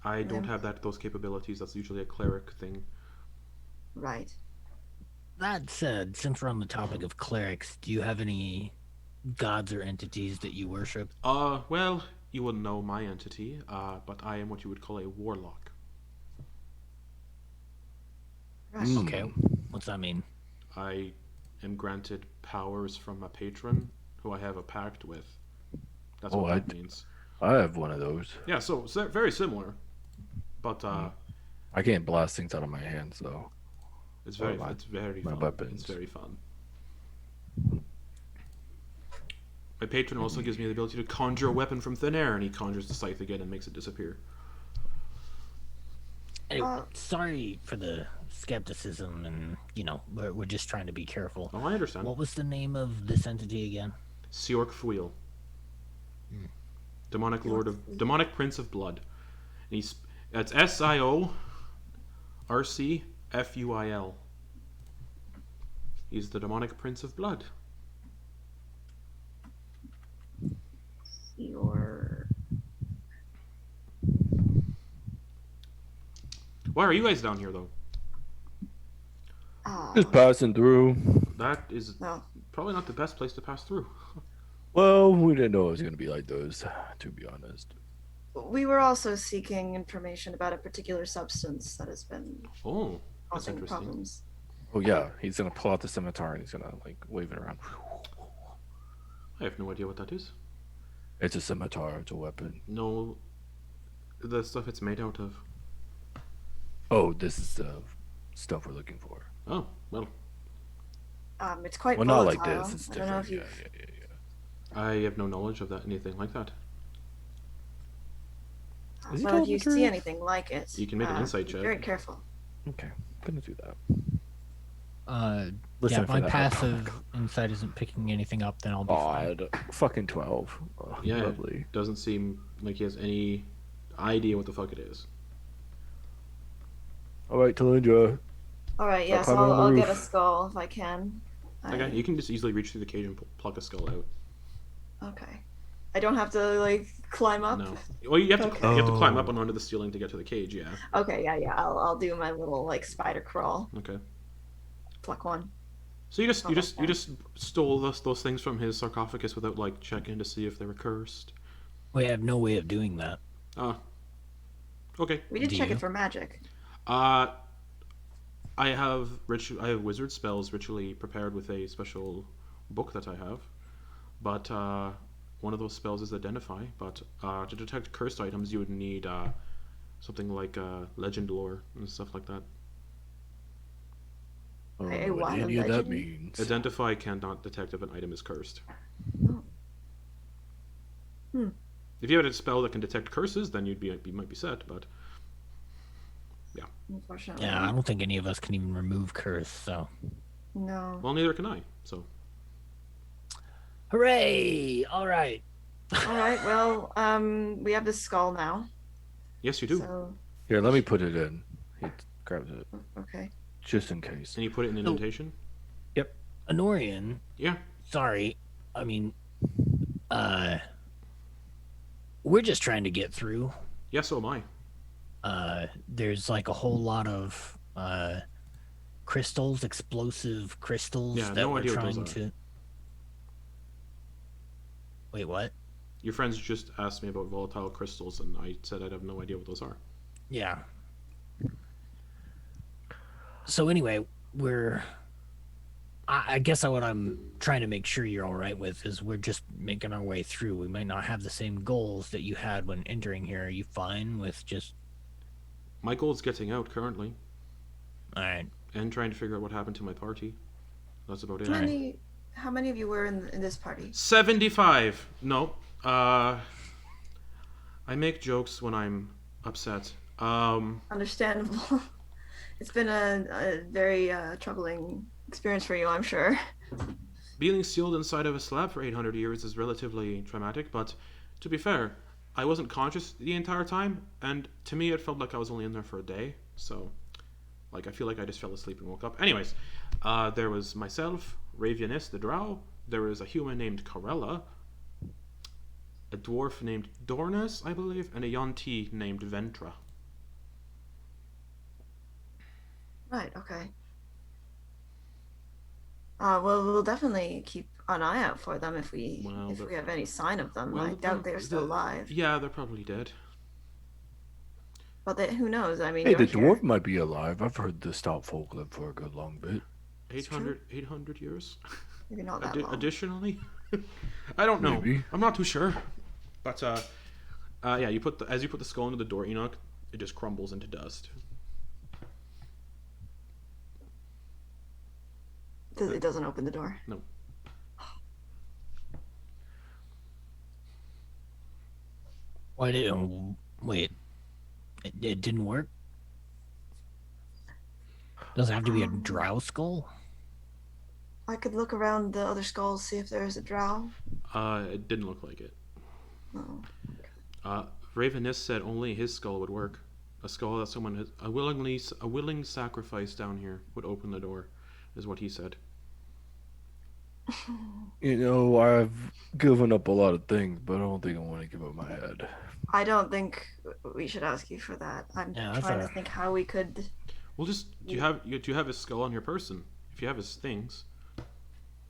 Speaker 1: I don't
Speaker 3: Yeah.
Speaker 1: have those capabilities. That's usually a cleric thing.
Speaker 3: Right.
Speaker 2: That said, since we're on the topic of clerics, do you have any gods or entities that you worship?
Speaker 1: Well, you wouldn't know my entity, but I am what you would call a warlock.
Speaker 3: Right.
Speaker 2: Okay, what's that mean?
Speaker 1: I am granted powers from a patron who I have a pact with. That's
Speaker 4: Oh,
Speaker 1: what that means.
Speaker 4: I have one of those.
Speaker 1: Yeah, so very similar, but
Speaker 4: I can't blast things out of my hands though.
Speaker 1: it's very
Speaker 4: my
Speaker 1: fun.
Speaker 4: weapons.
Speaker 1: It's very fun. My patron also gives me the ability to conjure a weapon from thin air, and he conjures the scythe again and makes it disappear.
Speaker 2: Anyway, sorry for the skepticism, and we're just trying to be careful.
Speaker 1: Oh, I understand.
Speaker 2: What was the name of this entity again?
Speaker 1: Siork Fuil. Demonic Prince of Blood. And that's SIORCFUIL. He's the demonic Prince of Blood. Why are you guys down here though?
Speaker 4: Just passing through.
Speaker 1: That is
Speaker 3: No.
Speaker 1: probably not the best place to pass through.
Speaker 4: Well, we didn't know it was gonna be like those, to be honest.
Speaker 3: We were also seeking information about a particular substance that has been
Speaker 1: Oh, that's
Speaker 3: causing
Speaker 1: interesting.
Speaker 3: problems.
Speaker 4: Oh yeah, he's gonna pull out the scimitar and he's gonna like wave it around.
Speaker 1: I have no idea what that is.
Speaker 4: It's a scimitar. It's a weapon.
Speaker 1: No, the stuff it's made out of.
Speaker 4: Oh, this is the stuff we're looking for.
Speaker 1: Oh, well,
Speaker 3: It's quite
Speaker 4: Well, not
Speaker 3: volatile.
Speaker 4: like this. It's
Speaker 3: I don't know
Speaker 4: different.
Speaker 3: if
Speaker 4: Yeah,
Speaker 3: you've...
Speaker 4: yeah.
Speaker 1: I have no knowledge of that, anything like that.
Speaker 4: Is he
Speaker 3: Well, if
Speaker 4: telling
Speaker 3: you
Speaker 4: the truth?
Speaker 3: see anything like it,
Speaker 1: You can make an insight
Speaker 3: be
Speaker 1: check.
Speaker 3: very careful.
Speaker 4: Okay, I'm gonna do that.
Speaker 2: Yeah,
Speaker 4: for
Speaker 2: my
Speaker 4: that.
Speaker 2: passive insight isn't picking anything up, then I'll be fine.
Speaker 4: Odd. Fucking 12. Oh,
Speaker 1: Yeah,
Speaker 4: lovely.
Speaker 1: doesn't seem like he has any idea what the fuck it is.
Speaker 4: All right, Talindra.
Speaker 3: All right, yes,
Speaker 4: climbing on the
Speaker 3: I'll get a
Speaker 4: roof.
Speaker 3: skull if I can.
Speaker 1: Okay, you can just easily reach through the cage and pluck a skull out.
Speaker 3: Okay. I don't have to like climb up.
Speaker 1: No. Well, you have to
Speaker 3: Okay.
Speaker 1: you have to climb
Speaker 4: Oh.
Speaker 1: up and onto the ceiling to get to the cage. Yeah.
Speaker 3: Okay, yeah. I'll do my little like spider crawl.
Speaker 1: Okay.
Speaker 3: Pluck one.
Speaker 1: So you
Speaker 3: Oh,
Speaker 1: just stole those things from his sarcophagus without like checking to see if they were cursed.
Speaker 2: We have no way of doing that.
Speaker 1: Okay.
Speaker 3: We did
Speaker 2: Do
Speaker 3: check
Speaker 2: you?
Speaker 3: it for magic.
Speaker 1: I have wizard spells ritually prepared with a special book that I have, but one of those spells is identify. But to detect cursed items, you would need something like legend lore and stuff like that.
Speaker 4: I don't
Speaker 3: A
Speaker 4: know what
Speaker 3: wild
Speaker 4: any of that
Speaker 3: legend?
Speaker 4: means.
Speaker 1: Identify cannot detect if an item is cursed.
Speaker 3: Oh. Hmm.
Speaker 1: If you had a spell that can detect curses, then you might be set. But
Speaker 3: Unfortunately.
Speaker 2: Yeah, I don't think any of us can even remove curse, so.
Speaker 3: No.
Speaker 1: well, neither can I. So
Speaker 2: Hooray! Alright.
Speaker 3: All right. Well, we have this skull now.
Speaker 1: yes, you do.
Speaker 3: So
Speaker 4: Here, let me put it in. He grabs it
Speaker 3: okay.
Speaker 4: just in case.
Speaker 1: And you put it in an
Speaker 2: No.
Speaker 1: indentation.
Speaker 2: Honorian,
Speaker 1: Yeah.
Speaker 2: sorry. I mean, we're just trying to get through.
Speaker 1: Yeah. So am I.
Speaker 2: There's like a whole lot of crystals, explosive crystals
Speaker 1: Yeah,
Speaker 2: that
Speaker 1: no
Speaker 2: we're
Speaker 1: idea what those
Speaker 2: trying
Speaker 1: are.
Speaker 2: to. Wait, what?
Speaker 1: Your friends just asked me about volatile crystals, and I said I'd have no idea what those are.
Speaker 2: Yeah. So anyway, I guess what I'm trying to make sure you're all right with is we're just making our way through. We might not have the same goals that you had when entering here. Are you fine with just?
Speaker 1: My goal is getting out currently,
Speaker 2: All right.
Speaker 1: and trying to figure out what happened to my party. That's about it.
Speaker 3: How many of you were in this party?
Speaker 1: 75. No. I make jokes when I'm upset.
Speaker 3: Understandable. It's been a very troubling experience for you, I'm sure.
Speaker 1: Being sealed inside of a slab for 800 years is relatively traumatic, but to be fair, I wasn't conscious the entire time, and to me it felt like I was only in there for a day, so like I feel like I just fell asleep and woke up. Anyways, there was myself, Daev'yana the Drow, there was a human named Corella, a dwarf named Dornas, I believe, and a Yonti named Ventra.
Speaker 3: Right, okay. Well, we'll definitely keep an eye out for them if we have any sign of them. I doubt they're still alive.
Speaker 1: Yeah, they're probably dead.
Speaker 3: But who knows? I mean,
Speaker 4: Hey,
Speaker 3: you're
Speaker 4: the
Speaker 3: here.
Speaker 4: dwarf might be alive. I've heard the stout folk live for a good long bit.
Speaker 1: 800 years?
Speaker 3: Maybe not that long.
Speaker 1: Additionally? I don't know.
Speaker 4: Maybe.
Speaker 1: I'm not too sure. But, yeah, as you put the skull into the door, Enoch, it just crumbles into dust.
Speaker 3: It doesn't open the door.
Speaker 1: No.
Speaker 2: Why did? Wait. It didn't work. Does it have to be a drow skull?
Speaker 3: I could look around the other skulls, see if there's a drow.
Speaker 1: It didn't look like it.
Speaker 3: Oh.
Speaker 1: Ravenist said only his skull would work. A skull that someone has a willing sacrifice down here would open the door, is what he said.
Speaker 4: You know, I've given up a lot of things, but I don't think I want to give up my head.
Speaker 3: I don't think we should ask you for that. I'm trying to think how we could.
Speaker 1: Well, just do you have his skull on your person? If you have his things.
Speaker 4: I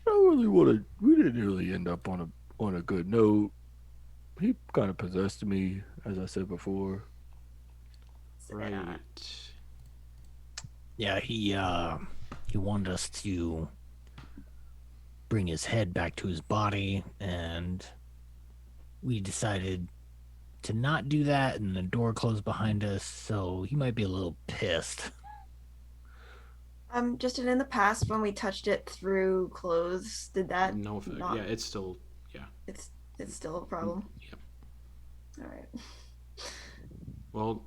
Speaker 4: don't really want to. We didn't really end up on a good note. He kind of possessed me, as I said before.
Speaker 1: Right.
Speaker 2: Yeah, he wanted us to bring his head back to his body, and we decided to not do that, and the door closed behind us, so he might be a little pissed.
Speaker 3: Just in the past when we touched it through clothes, did that?
Speaker 1: No effect. Yeah, it's still. Yeah.
Speaker 3: It's still a problem.
Speaker 1: Yep.
Speaker 3: All right.
Speaker 1: Well,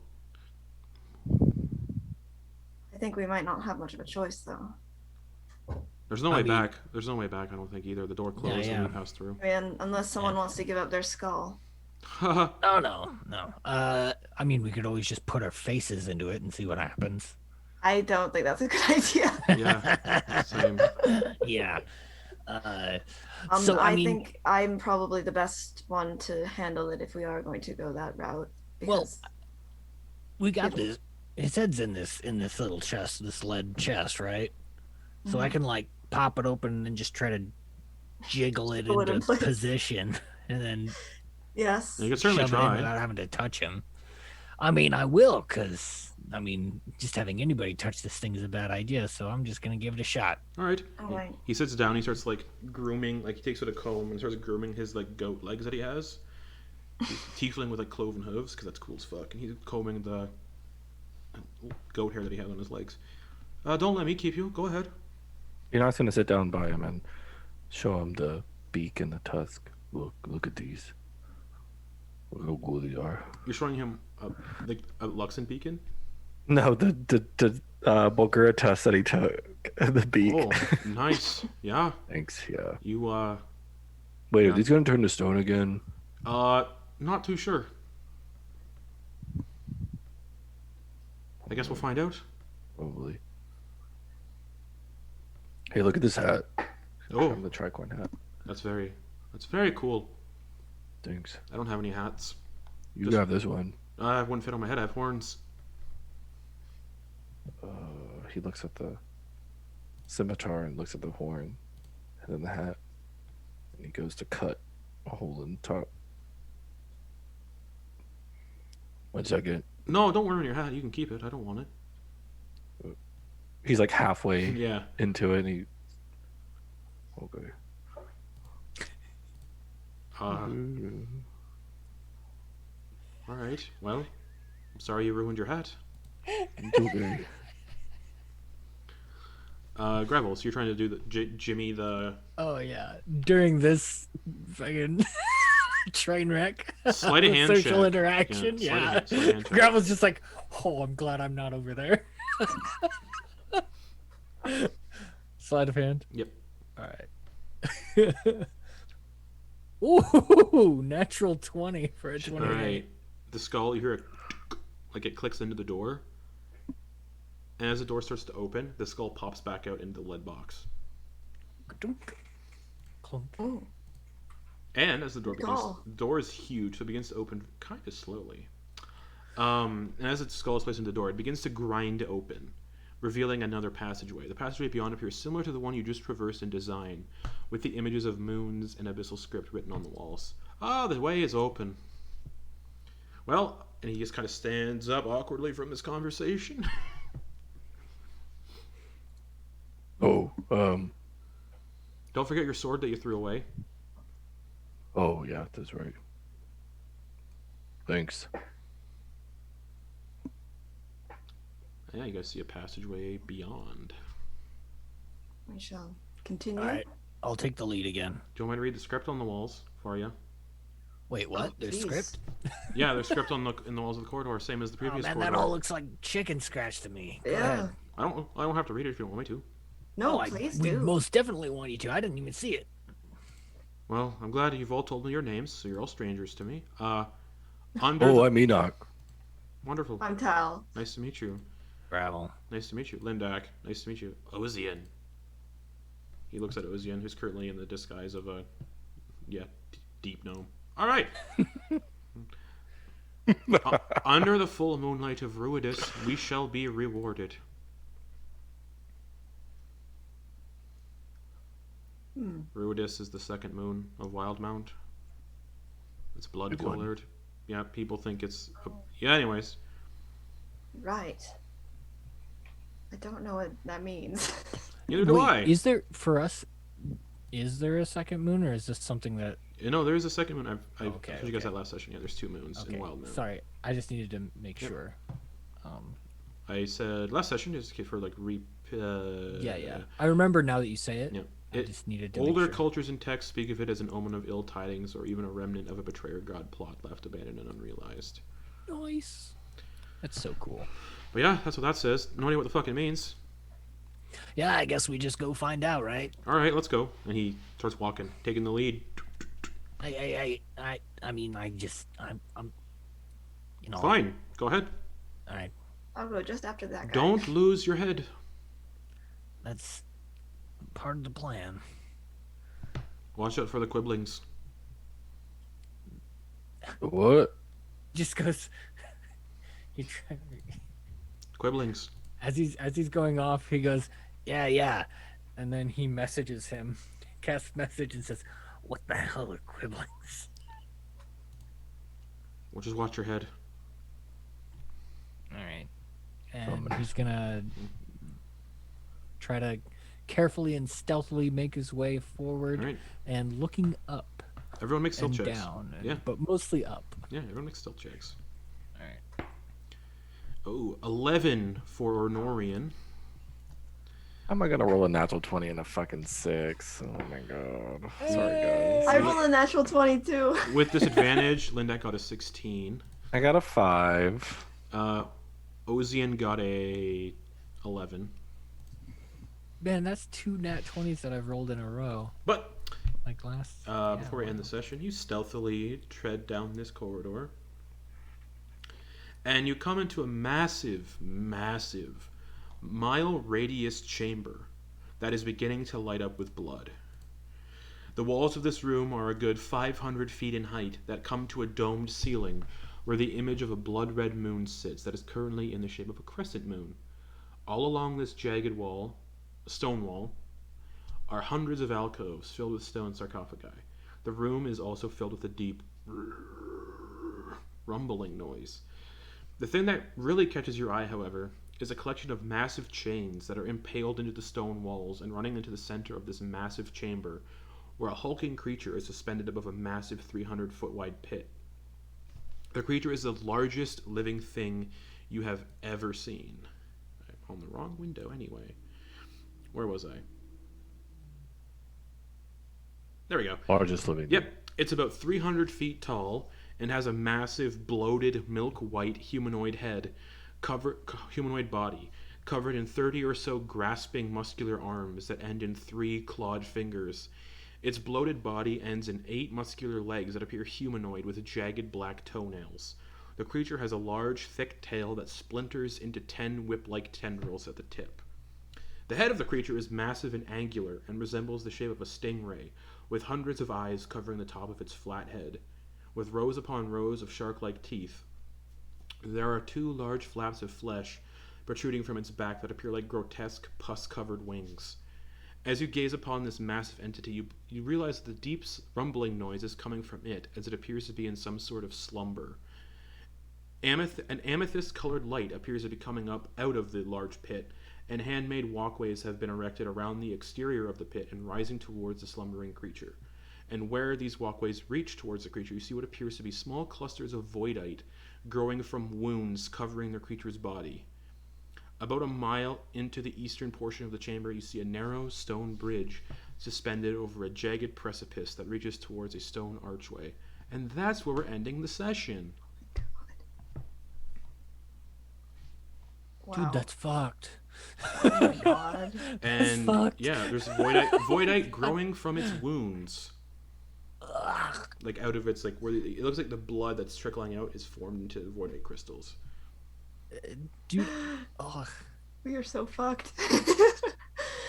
Speaker 3: I think we might not have much of a choice, though.
Speaker 1: there's no way back. There's no way back. I don't think either. The door closed when we passed through.
Speaker 3: I mean, unless someone wants to give up their skull.
Speaker 2: No. I mean, we could always just put our faces into it and see what happens.
Speaker 3: I don't think that's a good idea.
Speaker 1: Yeah. Same.
Speaker 2: Yeah.
Speaker 3: So I think I'm probably the best one to handle it if we are going to go that route.
Speaker 2: Well, we got this. His head's in this little chest, this lead chest, right? So I can like pop it open and just try to jiggle it into position, and then
Speaker 3: yes,
Speaker 1: you can certainly try
Speaker 2: without having to touch him. I mean, I will, because just having anybody touch this thing is a bad idea. So I'm just gonna give it a shot.
Speaker 1: All right.
Speaker 3: All right.
Speaker 1: He sits down. He starts like grooming. Like he takes out a comb and starts grooming his like goat legs that he has. He's tiefling with like cloven hooves because that's cool as fuck. And he's combing the goat hair that he has on his legs. Don't let me keep you. Go ahead.
Speaker 4: You're not going to sit down by him and show him the beak and the tusk. Look at these. Look how cool they are.
Speaker 1: You're showing him a Luxon beacon?
Speaker 4: No, the Bulgura tusk that he took. The beak.
Speaker 1: Oh, nice. Yeah.
Speaker 4: Thanks. Yeah.
Speaker 1: You
Speaker 4: Wait, are these going to turn to stone again?
Speaker 1: Not too sure. I guess we'll find out.
Speaker 4: Probably. Hey, look at this hat.
Speaker 1: Oh,
Speaker 4: the tricorn hat.
Speaker 1: That's very cool.
Speaker 4: Thanks.
Speaker 1: I don't have any hats.
Speaker 4: You have this one.
Speaker 1: I wouldn't fit on my head. I have horns.
Speaker 4: He looks at the scimitar and looks at the horn and then the hat. And he goes to cut a hole in the top. 1 second.
Speaker 1: No, don't wear it on your hat. You can keep it. I don't want it.
Speaker 4: He's like halfway
Speaker 1: Yeah.
Speaker 4: into it and he... Okay.
Speaker 1: All right. Well, I'm sorry you ruined your hat.
Speaker 4: Okay.
Speaker 1: Gravel, so you're trying to do the Jimmy the
Speaker 2: Oh yeah. During this fucking train wreck,
Speaker 1: Sleight of hand
Speaker 2: social
Speaker 1: check.
Speaker 2: interaction,
Speaker 1: Yeah,
Speaker 2: yeah.
Speaker 1: sleight of hand check.
Speaker 2: Gravel's just like, oh, I'm glad I'm not over there. Sleight of hand.
Speaker 1: Yep.
Speaker 2: All right. Ooh, natural 20 for a 28.
Speaker 1: All right. The skull, you hear it like it clicks into the door. And as the door starts to open, the skull pops back out into the lead box.
Speaker 2: Clunk.
Speaker 3: Oh,
Speaker 1: And as the door begins,
Speaker 3: Skull.
Speaker 1: the door is huge, so it begins to open kind of slowly. And as the skull is placed into the door, it begins to grind open, revealing another passageway. The passageway beyond appears similar to the one you just traversed in design, with the images of moons and abyssal script written on the walls. Ah, the way is open. Well, and he just kind of stands up awkwardly from this conversation.
Speaker 4: Oh,
Speaker 1: Don't forget your sword that you threw away.
Speaker 4: oh yeah, that's right. Thanks.
Speaker 1: Yeah, you guys see a passageway beyond.
Speaker 3: we shall continue.
Speaker 2: All right. I'll take the lead again.
Speaker 1: Do you want me to read the script on the walls for you?
Speaker 2: Wait, what?
Speaker 3: Oh,
Speaker 2: There's
Speaker 3: please.
Speaker 2: script?
Speaker 1: Yeah, there's script in the walls of the corridor, same as the
Speaker 2: Oh
Speaker 1: previous
Speaker 2: man,
Speaker 1: corridor.
Speaker 2: that all looks like chicken scratch to me. Go
Speaker 3: Yeah.
Speaker 2: ahead.
Speaker 1: I don't have to read it if you don't want me to.
Speaker 3: No,
Speaker 2: Oh,
Speaker 3: please
Speaker 2: we
Speaker 3: do.
Speaker 2: most definitely want you to. I didn't even see it.
Speaker 1: Well, I'm glad you've all told me your names, so you're all strangers to me. Under
Speaker 4: Oh,
Speaker 1: the...
Speaker 4: I'm Enak.
Speaker 1: Wonderful.
Speaker 3: I'm Tal.
Speaker 1: Nice to meet you.
Speaker 2: Gravel.
Speaker 1: Nice to meet you. Lindak. Nice to meet you. Ozian. He looks at Ozian, who's currently in the disguise of a, deep gnome. All right. Under the full moonlight of Ruidus, we shall be rewarded. Ruidus is the second moon of Wildemount. It's blood
Speaker 4: Good one.
Speaker 1: colored. Yeah, people think it's. Yeah, anyways.
Speaker 3: Right. I don't know what that means.
Speaker 1: Neither do I.
Speaker 2: Is there, for us, is there a second moon, or is this something that...
Speaker 1: No, there is a second moon. I
Speaker 2: Okay,
Speaker 1: told you guys
Speaker 2: okay.
Speaker 1: that last session. Yeah, there's 2 moons in Wildemount.
Speaker 2: Sorry, I just needed to make
Speaker 1: Yep.
Speaker 2: sure.
Speaker 1: I said last session just for like
Speaker 2: Yeah. I remember now that you say it.
Speaker 1: Yeah.
Speaker 2: I just needed to
Speaker 1: Older
Speaker 2: make sure.
Speaker 1: cultures and texts speak of it as an omen of ill tidings or even a remnant of a betrayer god plot left abandoned and unrealized.
Speaker 2: Nice. That's so cool.
Speaker 1: But yeah, that's what that says. No idea what the fuck it means.
Speaker 2: Yeah, I guess we just go find out, right?
Speaker 1: All right, let's go. And he starts walking, taking the lead.
Speaker 2: I mean, I'm, you know.
Speaker 1: Fine, go ahead.
Speaker 2: All right,
Speaker 3: I'll go just after that guy.
Speaker 1: Don't lose your head.
Speaker 2: that's part of the plan.
Speaker 1: Watch out for the quibblings.
Speaker 4: What?
Speaker 2: Just goes.
Speaker 1: Quibblings.
Speaker 2: As he's going off, he goes, yeah, and then he messages him, casts message, and says, "What the hell are quibblings?"
Speaker 1: Well, just watch your head.
Speaker 2: All right, and he's gonna try to carefully and stealthily make his way forward,
Speaker 1: All right.
Speaker 2: and looking up
Speaker 1: Everyone makes stealth
Speaker 2: and
Speaker 1: checks.
Speaker 2: down,
Speaker 1: Yeah.
Speaker 2: but mostly up.
Speaker 1: Yeah, everyone makes stealth checks.
Speaker 2: All right.
Speaker 1: Oh, 11 for Ornorian.
Speaker 4: How am I gonna roll a natural 20 and a fucking 6? Oh my god. Sorry guys.
Speaker 3: I rolled a natural 22.
Speaker 1: With disadvantage, Lindak got a 16.
Speaker 4: I got a 5.
Speaker 1: Ozian got a 11.
Speaker 2: Man, that's 2 nat 20s that I've rolled in a row.
Speaker 1: But
Speaker 2: Like last.
Speaker 1: before we end the session, you stealthily tread down this corridor. And you come into a massive, mile radius chamber that is beginning to light up with blood. The walls of this room are a good 500 feet in height that come to a domed ceiling where the image of a blood-red moon sits that is currently in the shape of a crescent moon. All along this jagged wall stone wall are hundreds of alcoves filled with stone sarcophagi. The room is also filled with a deep rumbling noise. The thing that really catches your eye, however, is a collection of massive chains that are impaled into the stone walls and running into the center of this massive chamber, where a hulking creature is suspended above a massive 300-foot wide pit. The creature is the largest living thing you have ever seen. I'm on the wrong window anyway. Where was I? There we go.
Speaker 4: Largest living.
Speaker 1: Yep. It's about 300 feet tall and has a massive, bloated, milk-white humanoid head, humanoid body, covered in 30 or so grasping muscular arms that end in 3 clawed fingers. Its bloated body ends in 8 muscular legs that appear humanoid with jagged black toenails. The creature has a large, thick tail that splinters into 10 whip-like tendrils at the tip. The head of the creature is massive and angular and resembles the shape of a stingray, with hundreds of eyes covering the top of its flat head. With rows upon rows of shark-like teeth, there are 2 large flaps of flesh protruding from its back that appear like grotesque, pus-covered wings. As you gaze upon this massive entity, you realize that the deep rumbling noise is coming from it, as it appears to be in some sort of slumber. An amethyst-colored light appears to be coming up out of the large pit, and handmade walkways have been erected around the exterior of the pit and rising towards the slumbering creature. And where these walkways reach towards the creature, you see what appears to be small clusters of voidite growing from wounds covering the creature's body. About a mile into the eastern portion of the chamber, you see a narrow stone bridge suspended over a jagged precipice that reaches towards a stone archway. And that's where we're ending the session.
Speaker 3: Wow.
Speaker 2: Dude, that's fucked.
Speaker 3: Oh my god.
Speaker 1: And
Speaker 2: fucked.
Speaker 1: yeah, there's voidite growing from its wounds. Like out of its, like, where it looks like the blood that's trickling out is formed into voidite crystals.
Speaker 2: Dude, oh.
Speaker 3: We are so fucked.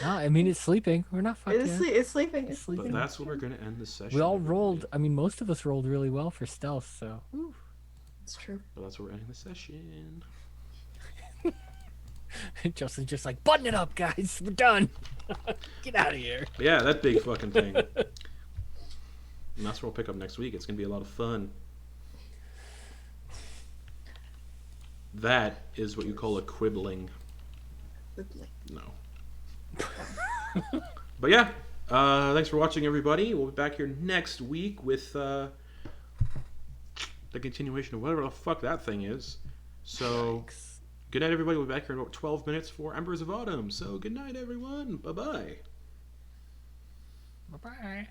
Speaker 2: No, I mean, it's sleeping. We're not fucked yet.
Speaker 3: It's sleeping.
Speaker 2: It's
Speaker 1: But
Speaker 2: sleeping.
Speaker 1: that's where we're going to end the session.
Speaker 2: We all
Speaker 1: everybody.
Speaker 2: rolled. I mean, most of us rolled really well for stealth, so. Whew.
Speaker 3: It's true.
Speaker 1: But that's where we're ending the session.
Speaker 2: Justin's just like, button it up, guys. We're done. Get out of here.
Speaker 1: But yeah, that big fucking thing. And that's where we'll pick up next week. It's going to be a lot of fun. That is what you call a quibbling. No. But yeah, thanks for watching, everybody. We'll be back here next week with the continuation of whatever the fuck that thing is. So, good night, everybody. We'll be back here in about 12 minutes for Embers of Autumn. So, good night, everyone. Bye-bye.
Speaker 2: Bye-bye.